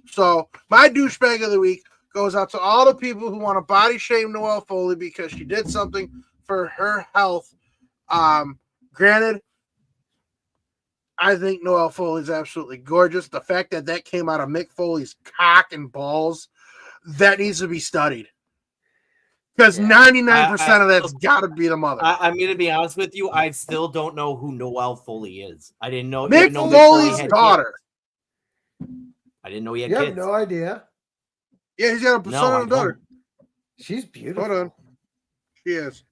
So my douchebag of the week goes out to all the people who want to body shame Noelle Foley because she did something for her health. Granted, I think Noelle Foley is absolutely gorgeous. The fact that came out of Mick Foley's cock and balls, that needs to be studied. Because 99% of that's got to be the mother. I'm going to be honest with you. I still don't know who Noelle Foley is. I didn't know. Mick Foley's daughter. I didn't know he had kids. You kids. have no idea. Yeah, he's got a son and a daughter. She's beautiful. Hold on. She is.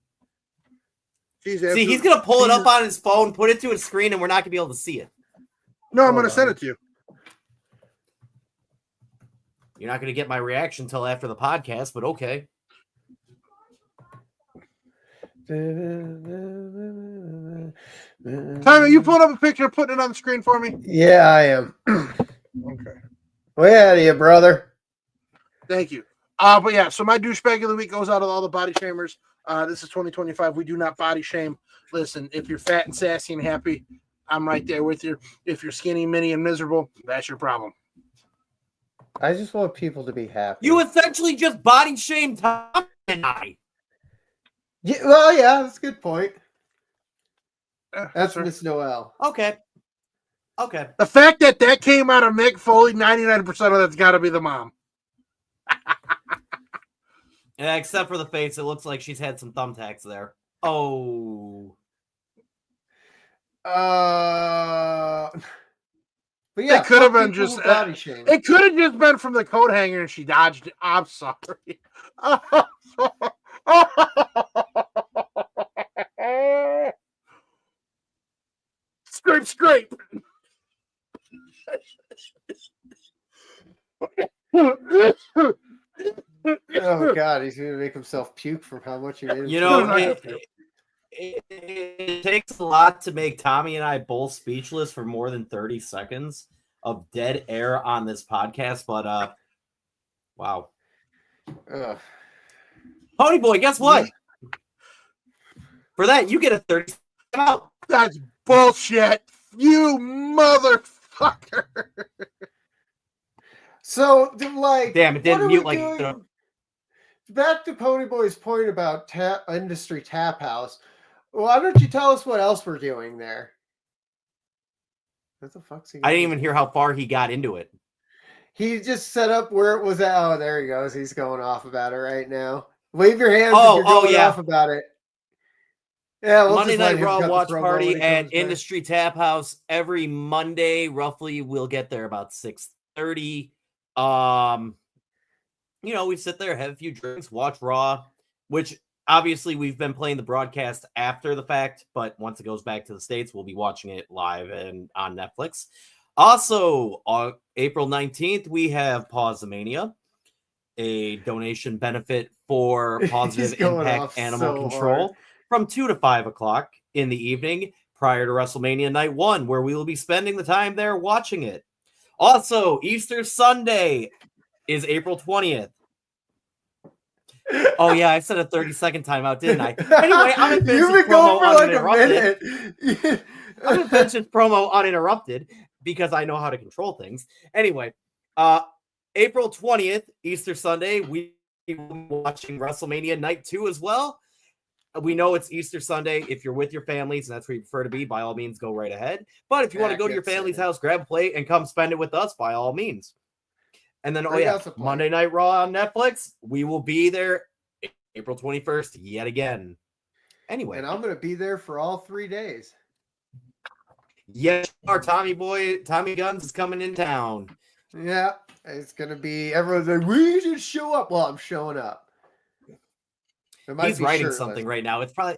See, he's going to pull it up on his phone, put it to a screen, and we're not going to be able to see it. No, I'm going to send it to you. You're not going to get my reaction until after the podcast, but okay. Tommy, you put up a picture, putting it on the screen for me? Yeah, I am. Okay. Way out of you, brother. Thank you. But yeah, so my douchebag of the week goes out to all the body shamers. This is 2025. We do not body shame. Listen, if you're fat and sassy and happy, I'm right there with you. If you're skinny, mini, and miserable, that's your problem. I just want people to be happy. You essentially just body shamed Tom and I. Yeah, well, yeah, that's a good point. That's Sure. Miss Noelle. Okay. The fact that came out of Mick Foley, 99% of that's got to be the mom. Yeah, except for the face, it looks like she's had some thumbtacks there. Oh. But yeah, it could have been just body shame. It could have just been from the coat hanger and she dodged it. I'm sorry. Scrape. Oh God, he's gonna make himself puke from how much he ate. You know, it takes a lot to make Tommy and I both speechless for more than 30 seconds of dead air on this podcast, but wow. Ponyboy, guess what? For that, you get a 30 out. That's bullshit. You motherfucker. So, like, damn, it didn't mute like. back to Ponyboy's point about industry tap house. Why don't you tell us what else we're doing there? What the fuck's he? I didn't even hear how far he got into it. He just set up where it was at. Oh, there he goes. He's going off about it right now. Wave your hands if you're going off about it. Yeah, Monday Night Raw watch party at Industry Tap House every Monday. Roughly, we'll get there about 6:30. We sit there, have a few drinks, watch Raw, which obviously we've been playing the broadcast after the fact, but once it goes back to the States, we'll be watching it live and on Netflix. Also, on April 19th, we have Pause-a-Mania, a donation benefit for Positive Impact Animal Control from 2 to 5 o'clock in the evening prior to WrestleMania Night 1, where we will be spending the time there watching it. Also, Easter Sunday is April 20th. Oh, yeah, I said a 30-second timeout, didn't I? Anyway, I'm going to finish this promo uninterrupted. I'm going to finish this promo uninterrupted because I know how to control things. Anyway, April 20th, Easter Sunday, we will be watching WrestleMania Night 2 as well. We know it's Easter Sunday. If you're with your families and that's where you prefer to be, by all means, go right ahead. But if you want to go to your family's house, grab a plate and come spend it with us, by all means. And then, Monday Night Raw on Netflix. We will be there April 21st yet again. Anyway. And I'm going to be there for all 3 days. Yes, our Tommy Guns is coming in town. Yeah, it's going to be, everyone's like, we should show up. Well, I'm showing up. He's writing something right now. It's probably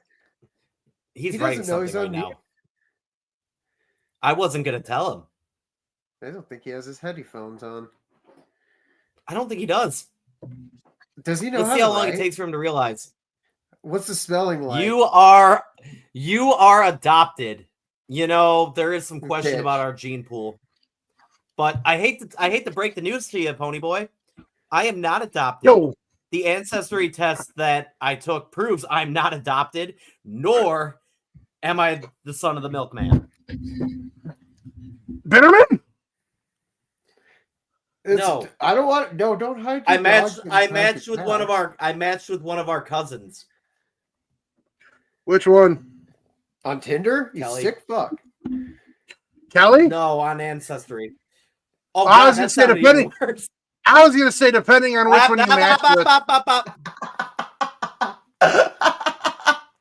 he's writing something right now. I wasn't gonna tell him. I don't think he has his headphones on. I don't think he does. Does he know? Let's see how long it takes for him to realize. What's the spelling like? You are adopted. There is some question about our gene pool, but I hate to break the news to you, Ponyboy. I am not adopted. Yo. The ancestry test that I took proves I'm not adopted, nor am I the son of the milkman. Bitterman? No, I don't want. No, don't hide. I matched with one of our cousins. Which one? On Tinder? You sick fuck. Kelly? No, on Ancestry. Oh, I was gonna say depending. I was going to say, depending on which one you match with.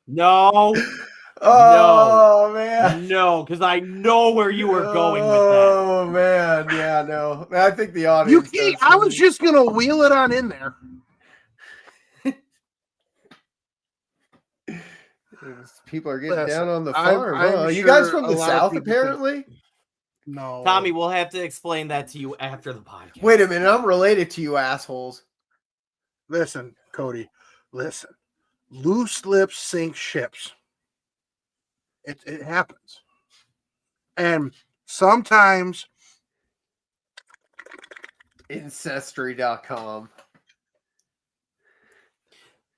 No. Oh, man. No, because I know where you were going with that. Oh, man. Yeah, no. I think the audience. I was just going to wheel it on in there. People are getting down on the farm. You guys from the South, apparently? No. Tommy, we'll have to explain that to you after the podcast. Wait a minute, I'm related to you assholes. Listen, Cody, listen. Loose lips sink ships. It happens. And sometimes Ancestry.com.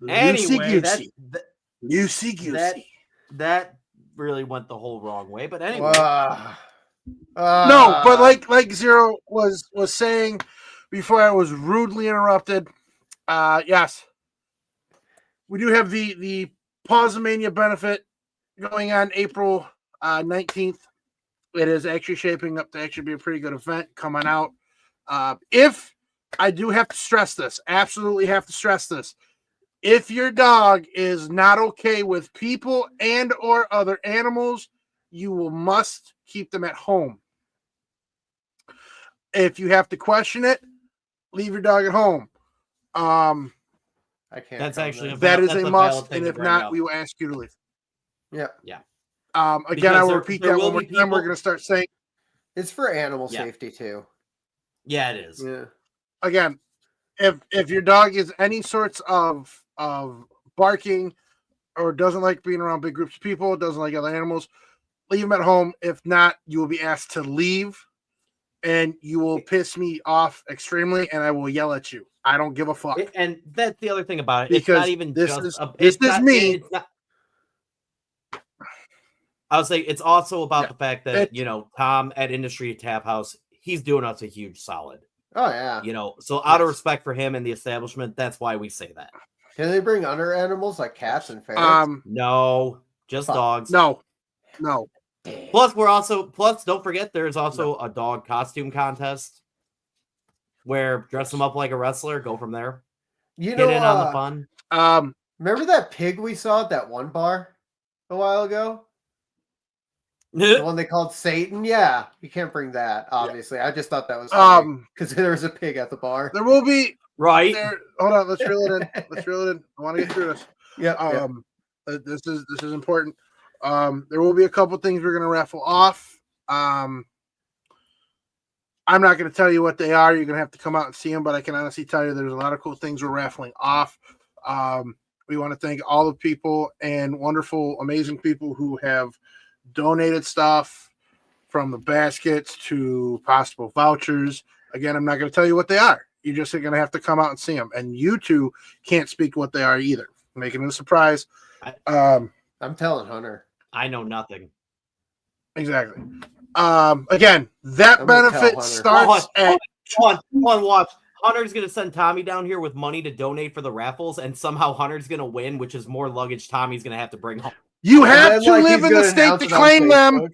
Anyway, that really went the whole wrong way, but anyway. No, but like Zero was saying before I was rudely interrupted, yes, we do have the Pause-a-Mania benefit going on April 19th. It is actually shaping up to actually be a pretty good event coming out. If I do have to stress this, absolutely have to stress this. If your dog is not okay with people and or other animals, you must keep them at home. If you have to question it, leave your dog at home. I can't. That's actually that is a must, and if not, we will ask you to leave. Yeah. Again, I will repeat that one more time. We're going to start saying it's for animal safety too. Yeah, it is. Yeah. Again, if your dog is any sorts of barking or doesn't like being around big groups of people, doesn't like other animals, leave them at home. If not, you will be asked to leave, and you will piss me off extremely, and I will yell at you. I don't give a fuck. And that's the other thing about it. Because it's not even this just is me. I would say it's also about the fact that Tom at Industry Tap House, he's doing us a huge solid. Oh yeah. You know, so out of respect for him and the establishment, that's why we say that. Can they bring other animals like cats and ferrets? No, just dogs. No. Plus, don't forget, there's also a dog costume contest where dress them up like a wrestler, go from there. You Get know, in on the fun. Remember that pig we saw at that one bar a while ago? The one they called Satan? Yeah, you can't bring that, obviously. I just thought that was funny because there was a pig at the bar. There will be right. Hold on, let's reel it in. I want to get through this. Yeah. This is important. There will be a couple things we're gonna raffle off. I'm not going to tell you what they are. You're going to have to come out and see them, but I can honestly tell you there's a lot of cool things we're raffling off. We want to thank all the people and wonderful, amazing people who have donated stuff, from the baskets to possible vouchers. Again, I'm not going to tell you what they are. You're just going to have to come out and see them. And you two can't speak what they are either. Making it a surprise. I'm telling Hunter. I know nothing. Exactly. Again, that benefit starts at. Hold on, watch. Hunter's going to send Tommy down here with money to donate for the raffles, and somehow Hunter's going to win, which is more luggage Tommy's going to have to bring home. You have to live in the state to claim them.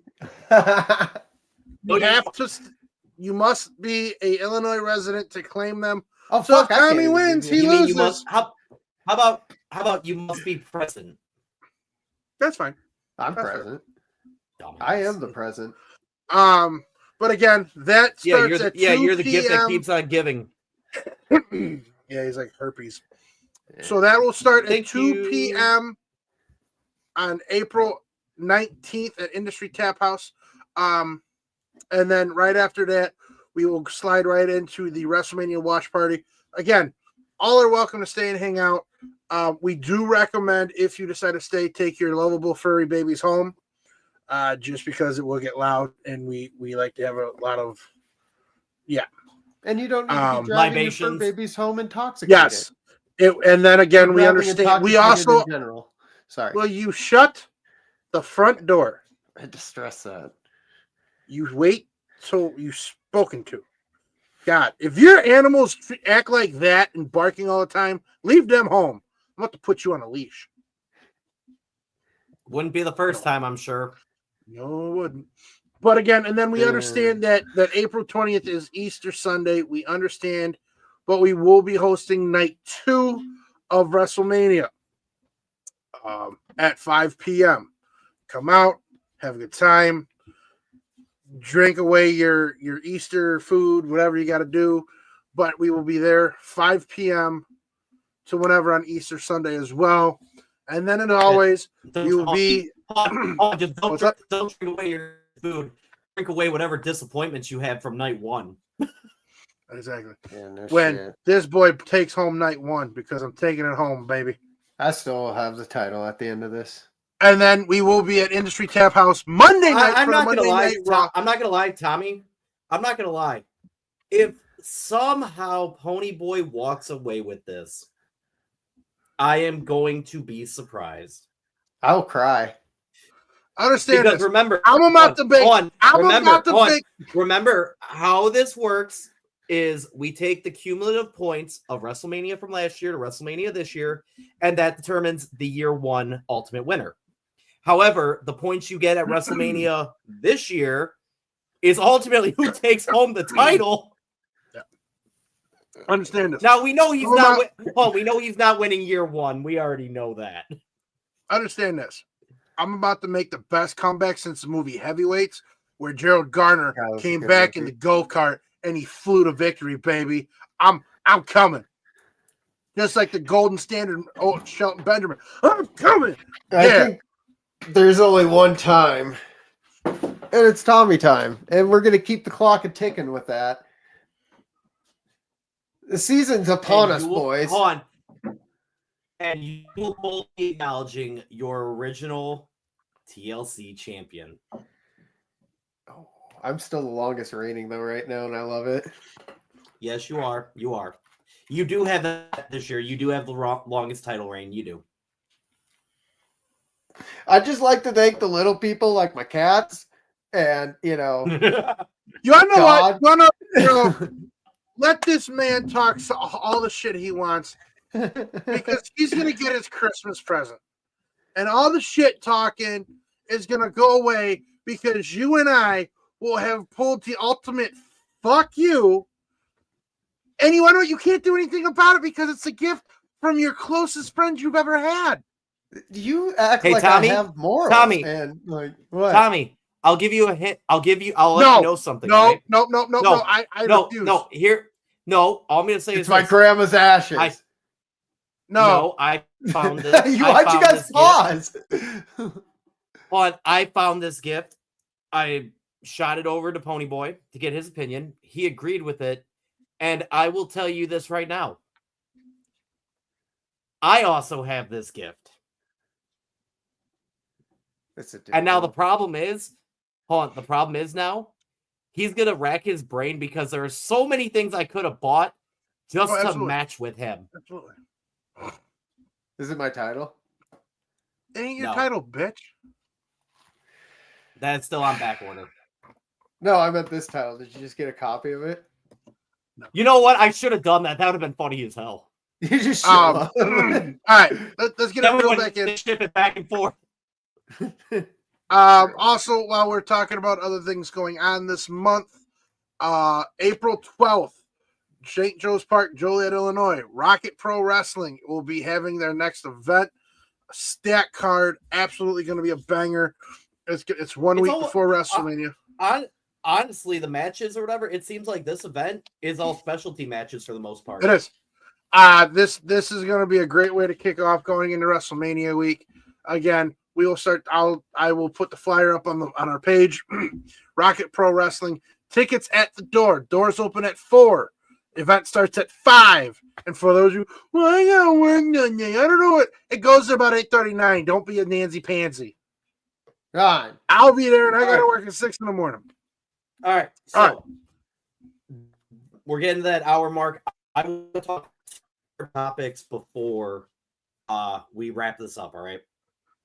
You must be an Illinois resident to claim them. Oh, so if Tommy wins, he loses. How about you must be present? That's fine. I'm present. I am the present. But again, that starts at 2 you're the p.m. gift that keeps on giving. Yeah, he's like herpes. So that will start at 2 p.m. on April 19th at Industry Tap House. And then right after that, we will slide right into the WrestleMania watch party. Again, all are welcome to stay and hang out. We do recommend, if you decide to stay, take your lovable furry babies home. Just because it will get loud, and we like to have a lot of, And you don't need to be driving your fur babies home intoxicated. Yes. And then again, we understand. We also, in general. Sorry. Will you shut the front door? I had to stress that. You wait till you've spoken to. God, if your animals act like that and barking all the time, leave them home. I'm about to put you on a leash. Wouldn't be the first time, I'm sure. No, it wouldn't. But again, and then we understand that April 20th is Easter Sunday. We understand, but we will be hosting night 2 of WrestleMania at 5 p.m. Come out, have a good time, drink away your Easter food, whatever you got to do. But we will be there 5 p.m. to whenever on Easter Sunday as well. And then, as always, you will be. Just don't drink away your food. Drink away whatever disappointments you had from night 1. Exactly. Yeah, no when shit. This boy takes home night 1 because I'm taking it home, baby. I still have the title at the end of this. And then we will be at Industry Tap House Monday night. I'm not gonna lie, Tommy. I'm not gonna lie. If somehow Ponyboy walks away with this, I am going to be surprised. I'll cry. Understand because this. Remember, I'm about to bake. Remember how this works is we take the cumulative points of WrestleMania from last year to WrestleMania this year, and that determines the year 1 ultimate winner. However, the points you get at WrestleMania this year is ultimately who takes home the title. Yeah. Understand this. Now we know he's not. We know he's not winning year 1. We already know that. Understand this. I'm about to make the best comeback since the movie Heavyweights, where Gerald Garner came back in the go-kart and he flew to victory, baby. I'm coming. Just like the golden standard, Shelton Benjamin. I'm coming. I think there's only one time, and it's Tommy time, and we're going to keep the clock a-ticking with that. The season's upon us, boys. Hold on. And you will both be acknowledging your original TLC champion. Oh, I'm still the longest reigning though right now, and I love it. Yes, you are. You are. You do have that this year. You do have the longest title reign. You do. I just like to thank the little people like my cats, and you want to know what? let this man talk all the shit he wants because he's going to get his Christmas present. And all the shit talking is going to go away because you and I will have pulled the ultimate fuck you. And you know what? You can't do anything about it because it's a gift from your closest friend you've ever had. You act like Tommy, I have morals. Tommy, and like what? Tommy, I'll give you a hint. I'll let you know something. No, right? no. I refuse. All I'm going to say it's is my grandma's ashes. I found this. Why'd you guys pause? I found this gift. I shot it over to Ponyboy to get his opinion. He agreed with it. And I will tell you this right now. I also have this gift. And now the problem is now he's going to rack his brain because there are so many things I could have bought just to match with him. Absolutely. Is it my title? Ain't your title, bitch. That's still on back order. No, I meant this title. Did you just get a copy of it? No. You know what? I should have done that. That would have been funny as hell. You just all right, let's get it back in. Ship it back and forth. Also, while we're talking about other things going on this month, April 12th, St. Joe's Park, Joliet, Illinois, Rocket Pro Wrestling will be having their next event. A stack card, absolutely going to be a banger. It's 1 week before WrestleMania. Honestly, the matches or whatever, it seems like this event is all specialty matches for the most part. It is. This is going to be a great way to kick off going into WrestleMania week. Again, we will start. I will put the flyer up on our page. Rocket Pro Wrestling tickets at the door. Doors open at 4. Event starts at 5. And for those of you, well, I got work done. I don't know what it goes to about 8:39. Don't be a Nancy Pansy. God, I'll be there, and I got to work at 6 in the morning. All right, so we're getting to that hour mark. I want to talk topics before we wrap this up. All right.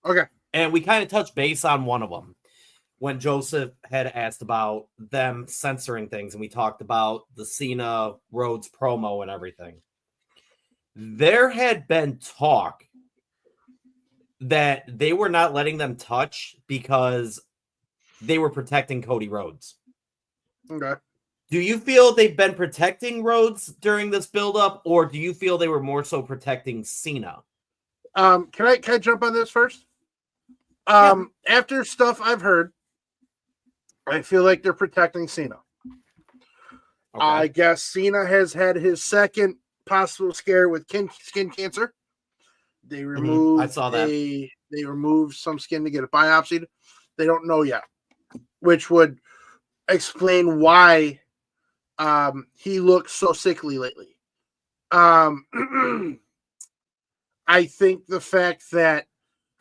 Okay. And we kind of touched base on one of them when Joseph had asked about them censoring things, and we talked about the Cena Rhodes promo and everything. There had been talk that they were not letting them touch because they were protecting Cody Rhodes. Okay. Do you feel they've been protecting Rhodes during this build-up, or do you feel they were more so protecting Cena? Can I jump on this first? After stuff I've heard, I feel like they're protecting Cena. Okay. I guess Cena has had his second possible scare with skin cancer. They removed I saw that. They removed some skin to get it biopsied. They don't know yet, which would explain why he looks so sickly lately. I think the fact that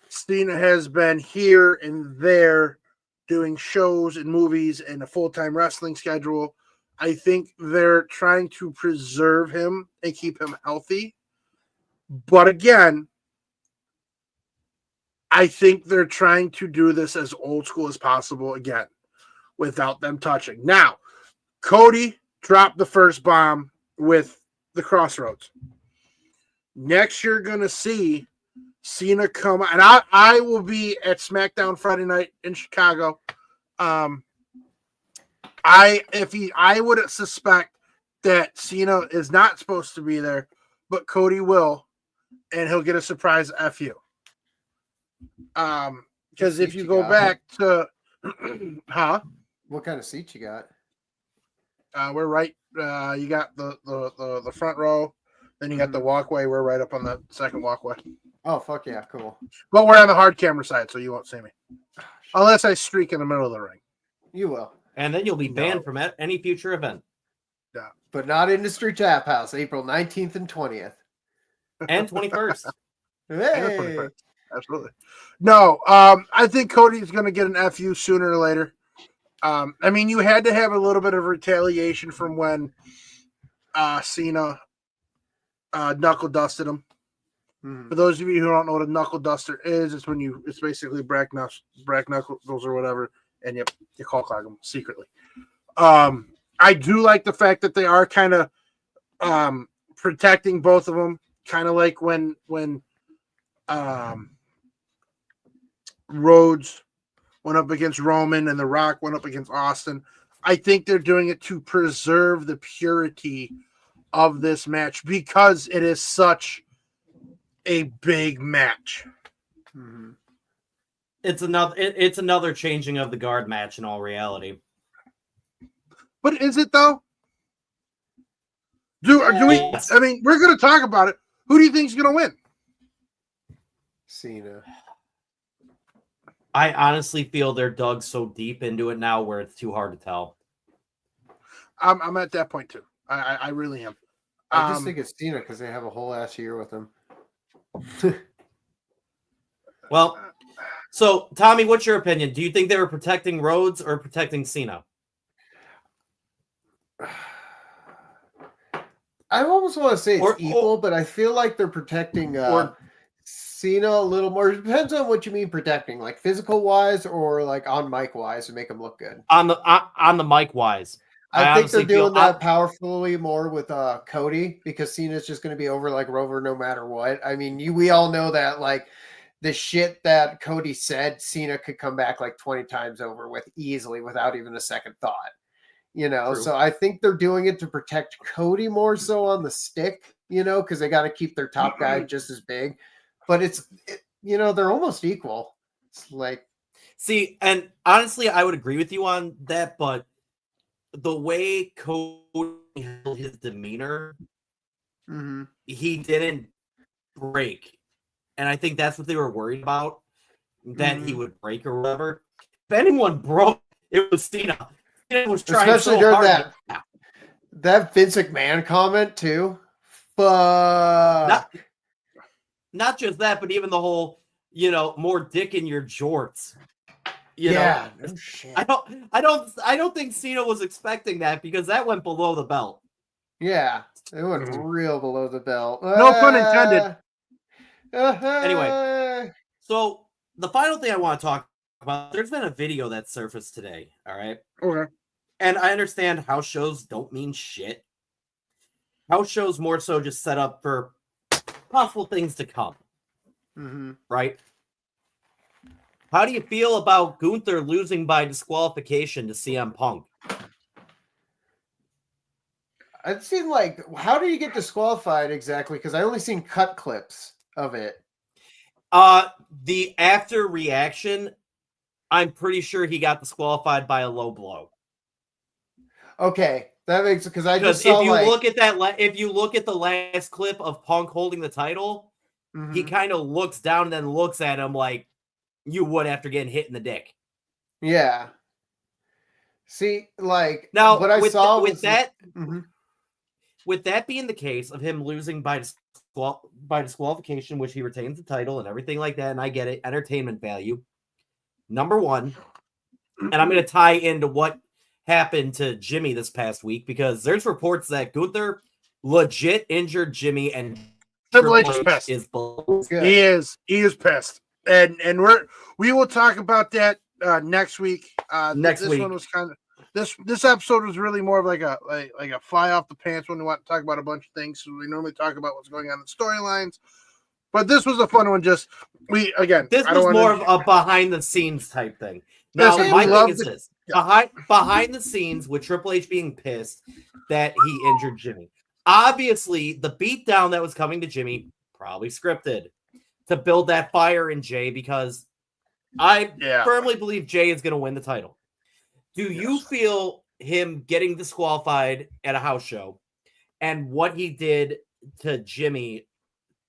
Cena has been here and there doing shows and movies and a full-time wrestling schedule, I think they're trying to preserve him and keep him healthy. But again, I think they're trying to do this as old school as possible again, without them touching. Now, Cody dropped the first bomb with the Crossroads. Next, you're going to see Cena come, and I will be at SmackDown Friday night in Chicago. I would suspect that Cena is not supposed to be there, but Cody will, and he'll get a surprise FU. Because if you go back to, what kind of seat you got? We're right. You got the front row, then you got the walkway. We're right up on the second walkway. Oh, fuck yeah, cool. But we're on the hard camera side, so you won't see me. Unless I streak in the middle of the ring. You will. And then you'll be banned from any future event. Yeah. But not Industry Tap House, April 19th and 20th. And 21st. Hey. And 21st. Absolutely. No, I think Cody's going to get an FU sooner or later. I mean, you had to have a little bit of retaliation from when Cena knuckle dusted him. For those of you who don't know what a knuckle duster is, it's basically brack knuckles or whatever, and you call clog them secretly. I do like the fact that they are kind of protecting both of them, kind of like when Rhodes went up against Roman and The Rock went up against Austin. I think they're doing it to preserve the purity of this match because it is such a big match. Mm-hmm. It's another changing of the guard match in all reality. But is it though? Do we? Yes. I mean, we're going to talk about it. Who do you think is going to win? Cena. I honestly feel they're dug so deep into it now where it's too hard to tell. I'm at that point too. I really am. I just think it's Cena because they have a whole ass year with him. Well, so Tommy, what's your opinion? Do you think they were protecting Rhodes or protecting Cena? I almost want to say it's equal, but I feel like they're protecting Cena a little more. It depends on what you mean protecting, like physical wise or like on mic wise to make them look good. On the mic wise. I think they're doing that powerfully more with Cody because Cena's just going to be over like Rover no matter what. I mean, we all know that like the shit that Cody said, Cena could come back like 20 times over with easily without even a second thought. You know, True. So I think they're doing it to protect Cody more so on the stick, you know, because they got to keep their top guy just as big. But they're almost equal. It's like, see, and honestly, I would agree with you on that, but the way Cody held his demeanor, he didn't break. And I think that's what they were worried about, that he would break or whatever. If anyone broke, it was Cena. Was trying especially so during hard that Vince McMahon comment too. Fuck. Not just that, but even the whole, more dick in your jorts. No shit. I don't think Cena was expecting that because that went below the belt. Yeah, it went real below the belt. No pun intended. Anyway, so the final thing I want to talk about, there's been a video that surfaced today. All right. Okay. And I understand house shows don't mean shit. House shows more so just set up for possible things to come. Right? How do you feel about Gunther losing by disqualification to CM Punk? It seemed like, how do you get disqualified exactly? Because I only seen cut clips of it. The after reaction, I'm pretty sure he got disqualified by a low blow. Okay, that makes because I just saw if you look at the last clip of Punk holding the title, he kind of looks down and then looks at him like you would after getting hit in the dick. Yeah. See, like now what I saw with that being the case of him losing by disqualification, which he retains the title and everything like that, and I get it, entertainment value. Number one, and I'm going to tie into what happened to Jimmy this past week because there's reports that Gunther legit injured Jimmy and Triple H is pissed. He is pissed, and we will talk about that next week. This one was kind of this episode was really more of like a fly off the pants when we want to talk about a bunch of things. So we normally talk about what's going on in storylines, but this was a fun one. This was more of a behind the scenes type thing. Now, my thing is this. Behind the scenes with Triple H being pissed that he injured Jimmy. Obviously, the beatdown that was coming to Jimmy, probably scripted to build that fire in Jay because I firmly believe Jay is going to win the title. Do you feel him getting disqualified at a house show and what he did to Jimmy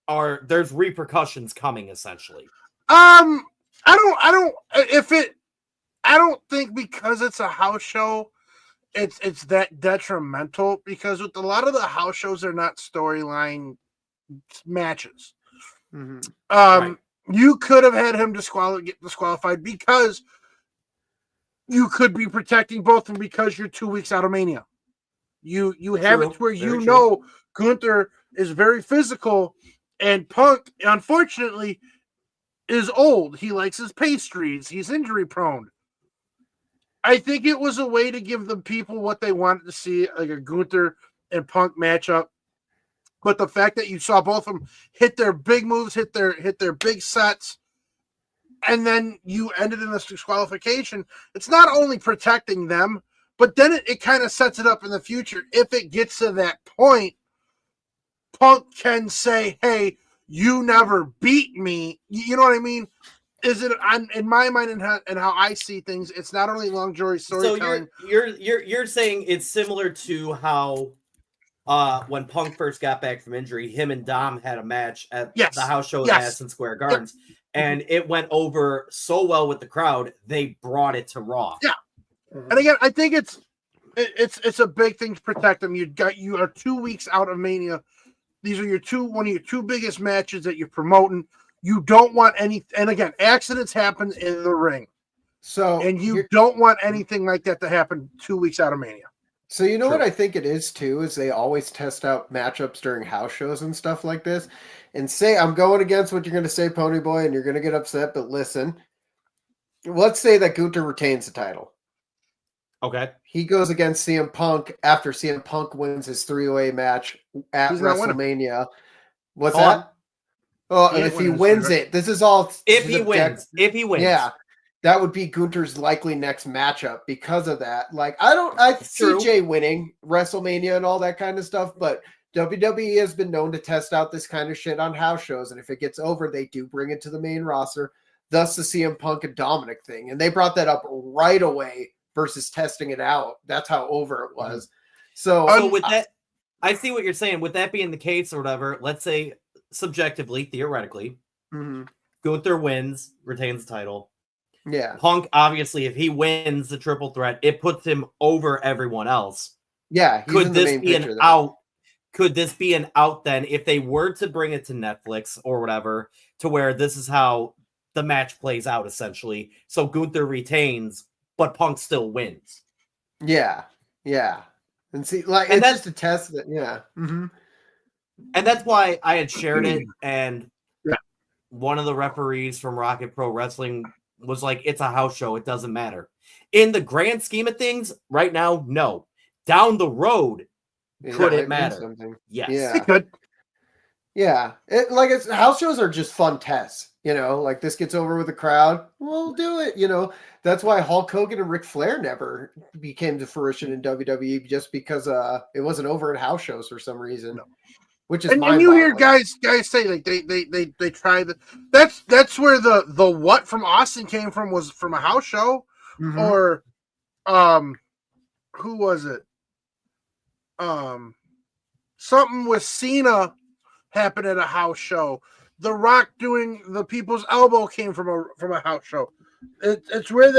there's repercussions coming essentially? I don't think because it's a house show, it's that detrimental because with a lot of the house shows, they're not storyline matches. Right. You could have had him get disqualified because you could be protecting both of them because you're 2 weeks out of Mania. You have it where Gunther is very physical and Punk, unfortunately, is old. He likes his pastries. He's injury prone. I think it was a way to give the people what they wanted to see, like a Gunther and Punk matchup but the fact that you saw both of them hit their big moves, hit their big sets, and then you ended in this disqualification, it's not only protecting them, but then it kind of sets it up in the future. If it gets to that point, Punk can say, hey, you never beat me. You know what I mean? Is it in my mind and how I see things? It's not only long storytelling. So you're saying it's similar to how when Punk first got back from injury, him and Dom had a match at the house show at Madison Square Gardens, and it went over so well with the crowd they brought it to Raw. Yeah, and again, I think it's a big thing to protect them. You are 2 weeks out of Mania. These are one of your two biggest matches that you're promoting. You don't want any, and again, accidents happen in the ring. And you don't want anything like that to happen 2 weeks out of Mania. So you know what I think it is too, is they always test out matchups during house shows and stuff like this. And say, I'm going against what you're going to say, Ponyboy, and you're going to get upset, but listen. Let's say that Gunther retains the title. Okay. He goes against CM Punk after CM Punk wins his 3-way match at WrestleMania. What's that? Oh, and if he wins it, this is all. If he wins, yeah, that would be Gunther's likely next matchup because of that. Like, I see Jay winning WrestleMania and all that kind of stuff, but WWE has been known to test out this kind of shit on house shows, and if it gets over, they do bring it to the main roster. Thus, the CM Punk and Dominic thing, and they brought that up right away versus testing it out. That's how over it was. So with that, I see what you're saying. With that being the case or whatever, let's say subjectively, theoretically, Gunther wins, retains the title. Yeah. Punk, obviously, if he wins the triple threat, it puts him over everyone else. Yeah. Could this be an out? Could this be an out then if they were to bring it to Netflix or whatever, to where this is how the match plays out essentially? So Gunther retains, but Punk still wins. Yeah. Yeah. And see, like, and it's just a test that, yeah. Mm-hmm. And that's why I had shared it, and one of the referees from Rocket Pro Wrestling was like, it's a house show. It doesn't matter. In the grand scheme of things, right now, no. Down the road, could it matter? Yes. Yeah. It could. Yeah. House shows are just fun tests. You know, like this gets over with the crowd, we'll do it. You know, that's why Hulk Hogan and Ric Flair never became to fruition in WWE, just because it wasn't over at house shows for some reason. No. Which is and you hear guys say like they try that's where the what from Austin came from, was from a house show, or who was it? Something with Cena happened at a house show. The Rock doing the People's Elbow came from a house show. It's where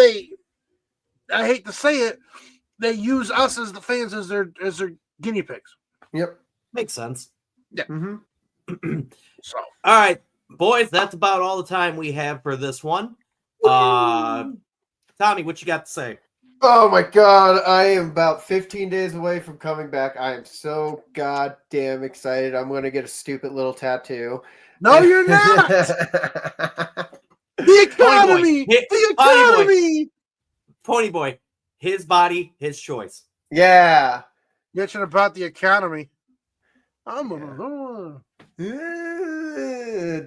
I hate to say it, they use us as the fans as their guinea pigs. Yep, makes sense. Yeah. So, all right, boys, that's about all the time we have for this one. Tommy, what you got to say? Oh my God, I am about 15 days away from coming back. I am so goddamn excited. I'm going to get a stupid little tattoo. No, you're not. The economy. The economy. Ponyboy, his body, his choice. Yeah. Mention about the economy.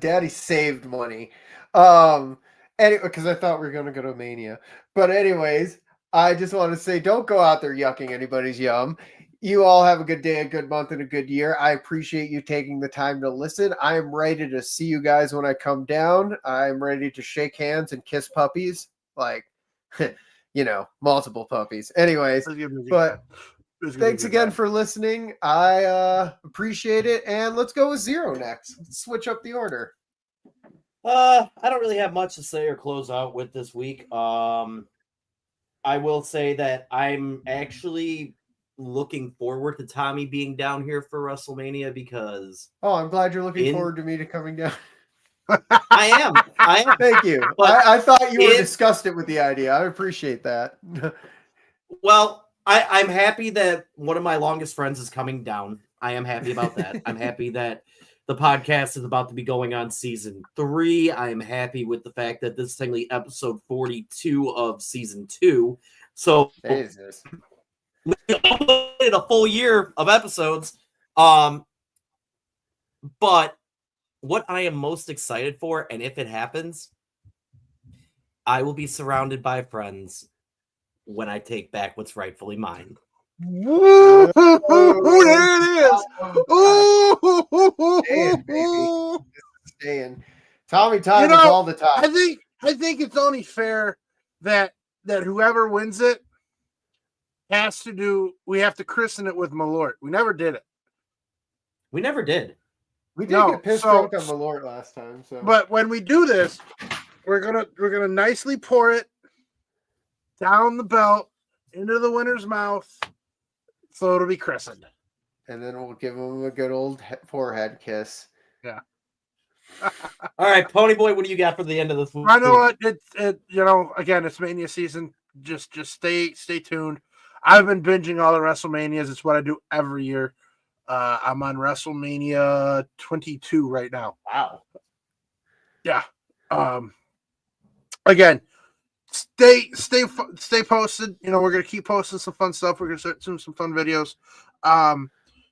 Daddy saved money. Anyway, because I thought we were going to go to Mania. But anyways, I just want to say, don't go out there yucking anybody's yum. You all have a good day, a good month, and a good year. I appreciate you taking the time to listen. I am ready to see you guys when I come down. I'm ready to shake hands and kiss puppies. Like, you know, multiple puppies. Anyways, but thanks again for listening. I appreciate it. And let's go with Zero next. Let's switch up the order. I don't really have much to say or close out with this week. I will say that I'm actually looking forward to Tommy being down here for WrestleMania, because I'm glad you're looking forward to me coming down. I am. Thank you. I thought you were disgusted with the idea. I appreciate that. Well, I'm happy that one of my longest friends is coming down. I am happy about that. I'm happy that the podcast is about to be going on season 3. I am happy with the fact that this is technically episode 42 of season 2. So Jesus. We uploaded a full year of episodes. But what I am most excited for, and if it happens, I will be surrounded by friends when I take back what's rightfully mine. Woo! There it is. Staying, baby. Staying. Tommy time is all the time. I think it's only fair that whoever wins it has to do. We have to christen it with Malort. We never did it. We never did. We did get pissed drunk on Malort last time. So, but when we do this, we're gonna nicely pour it down the belt into the winner's mouth, so it'll be christened. And then we'll give him a good old forehead kiss. Yeah. All right, Ponyboy, what do you got for the end of this week? I know what again, it's Mania season. Just stay tuned. I've been binging all the WrestleManias. It's what I do every year. I'm on WrestleMania 22 right now. Wow. Yeah. Again, stay posted. We're gonna keep posting some fun stuff. We're gonna start doing some fun videos.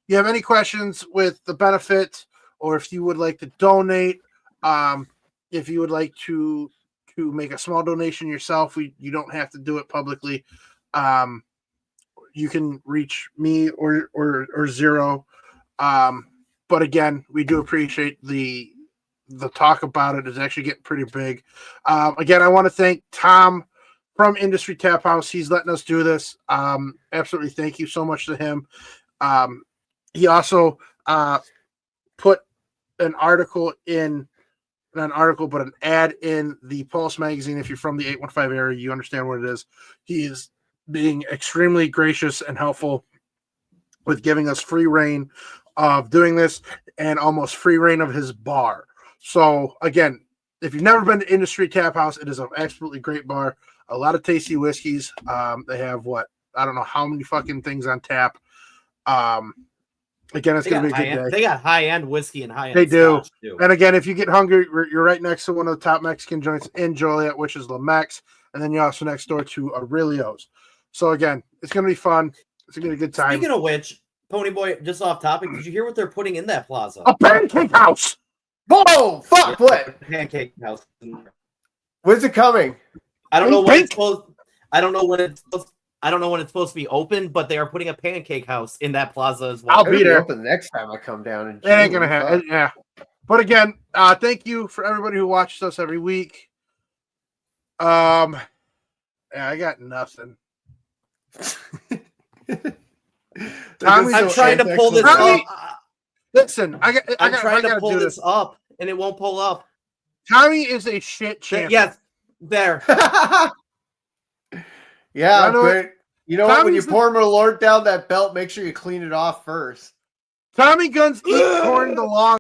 You have any questions with the benefit, or if you would like to donate, if you would like to make a small donation yourself, you don't have to do it publicly. You can reach me or Zero. But again, we do appreciate the talk about it is actually getting pretty big. Again, I want to thank Tom from Industry Tap House. He's letting us do this. Absolutely, thank you so much to him. He also put an ad in the Pulse magazine. If you're from the 815 area, you understand what it is. He is being extremely gracious and helpful with giving us free reign of doing this and almost free reign of his bar. So again, if you've never been to Industry Tap House, it is an absolutely great bar. A lot of tasty whiskeys. They have I don't know how many fucking things on tap. Again, it's going to be a good day. They got high-end whiskey and high-end They do. Scotch too. And again, if you get hungry, you're right next to one of the top Mexican joints in Joliet, which is La Mex. And then you're also next door to Aurelio's. So again, it's going to be fun. It's going to be a good time. Speaking of which, Ponyboy, just off topic, did you hear what they're putting in that plaza? A pancake house. Whoa! Fuck! What? Pancake house. When's it coming? I don't know when it's supposed. I don't know when it's supposed to be open, but they are putting a pancake house in that plaza as well. I'll be there open the next time I come down. It ain't gonna happen. Yeah. But again, thank you for everybody who watches us every week. Yeah, I got nothing. I'm trying to pull this up. Listen, I'm trying to pull this up, and it won't pull up. Tommy is a shit champion. Yes, there. Yeah, great. You know what? When you pour Malort down that belt, make sure you clean it off first. Tommy Guns eat corn the long.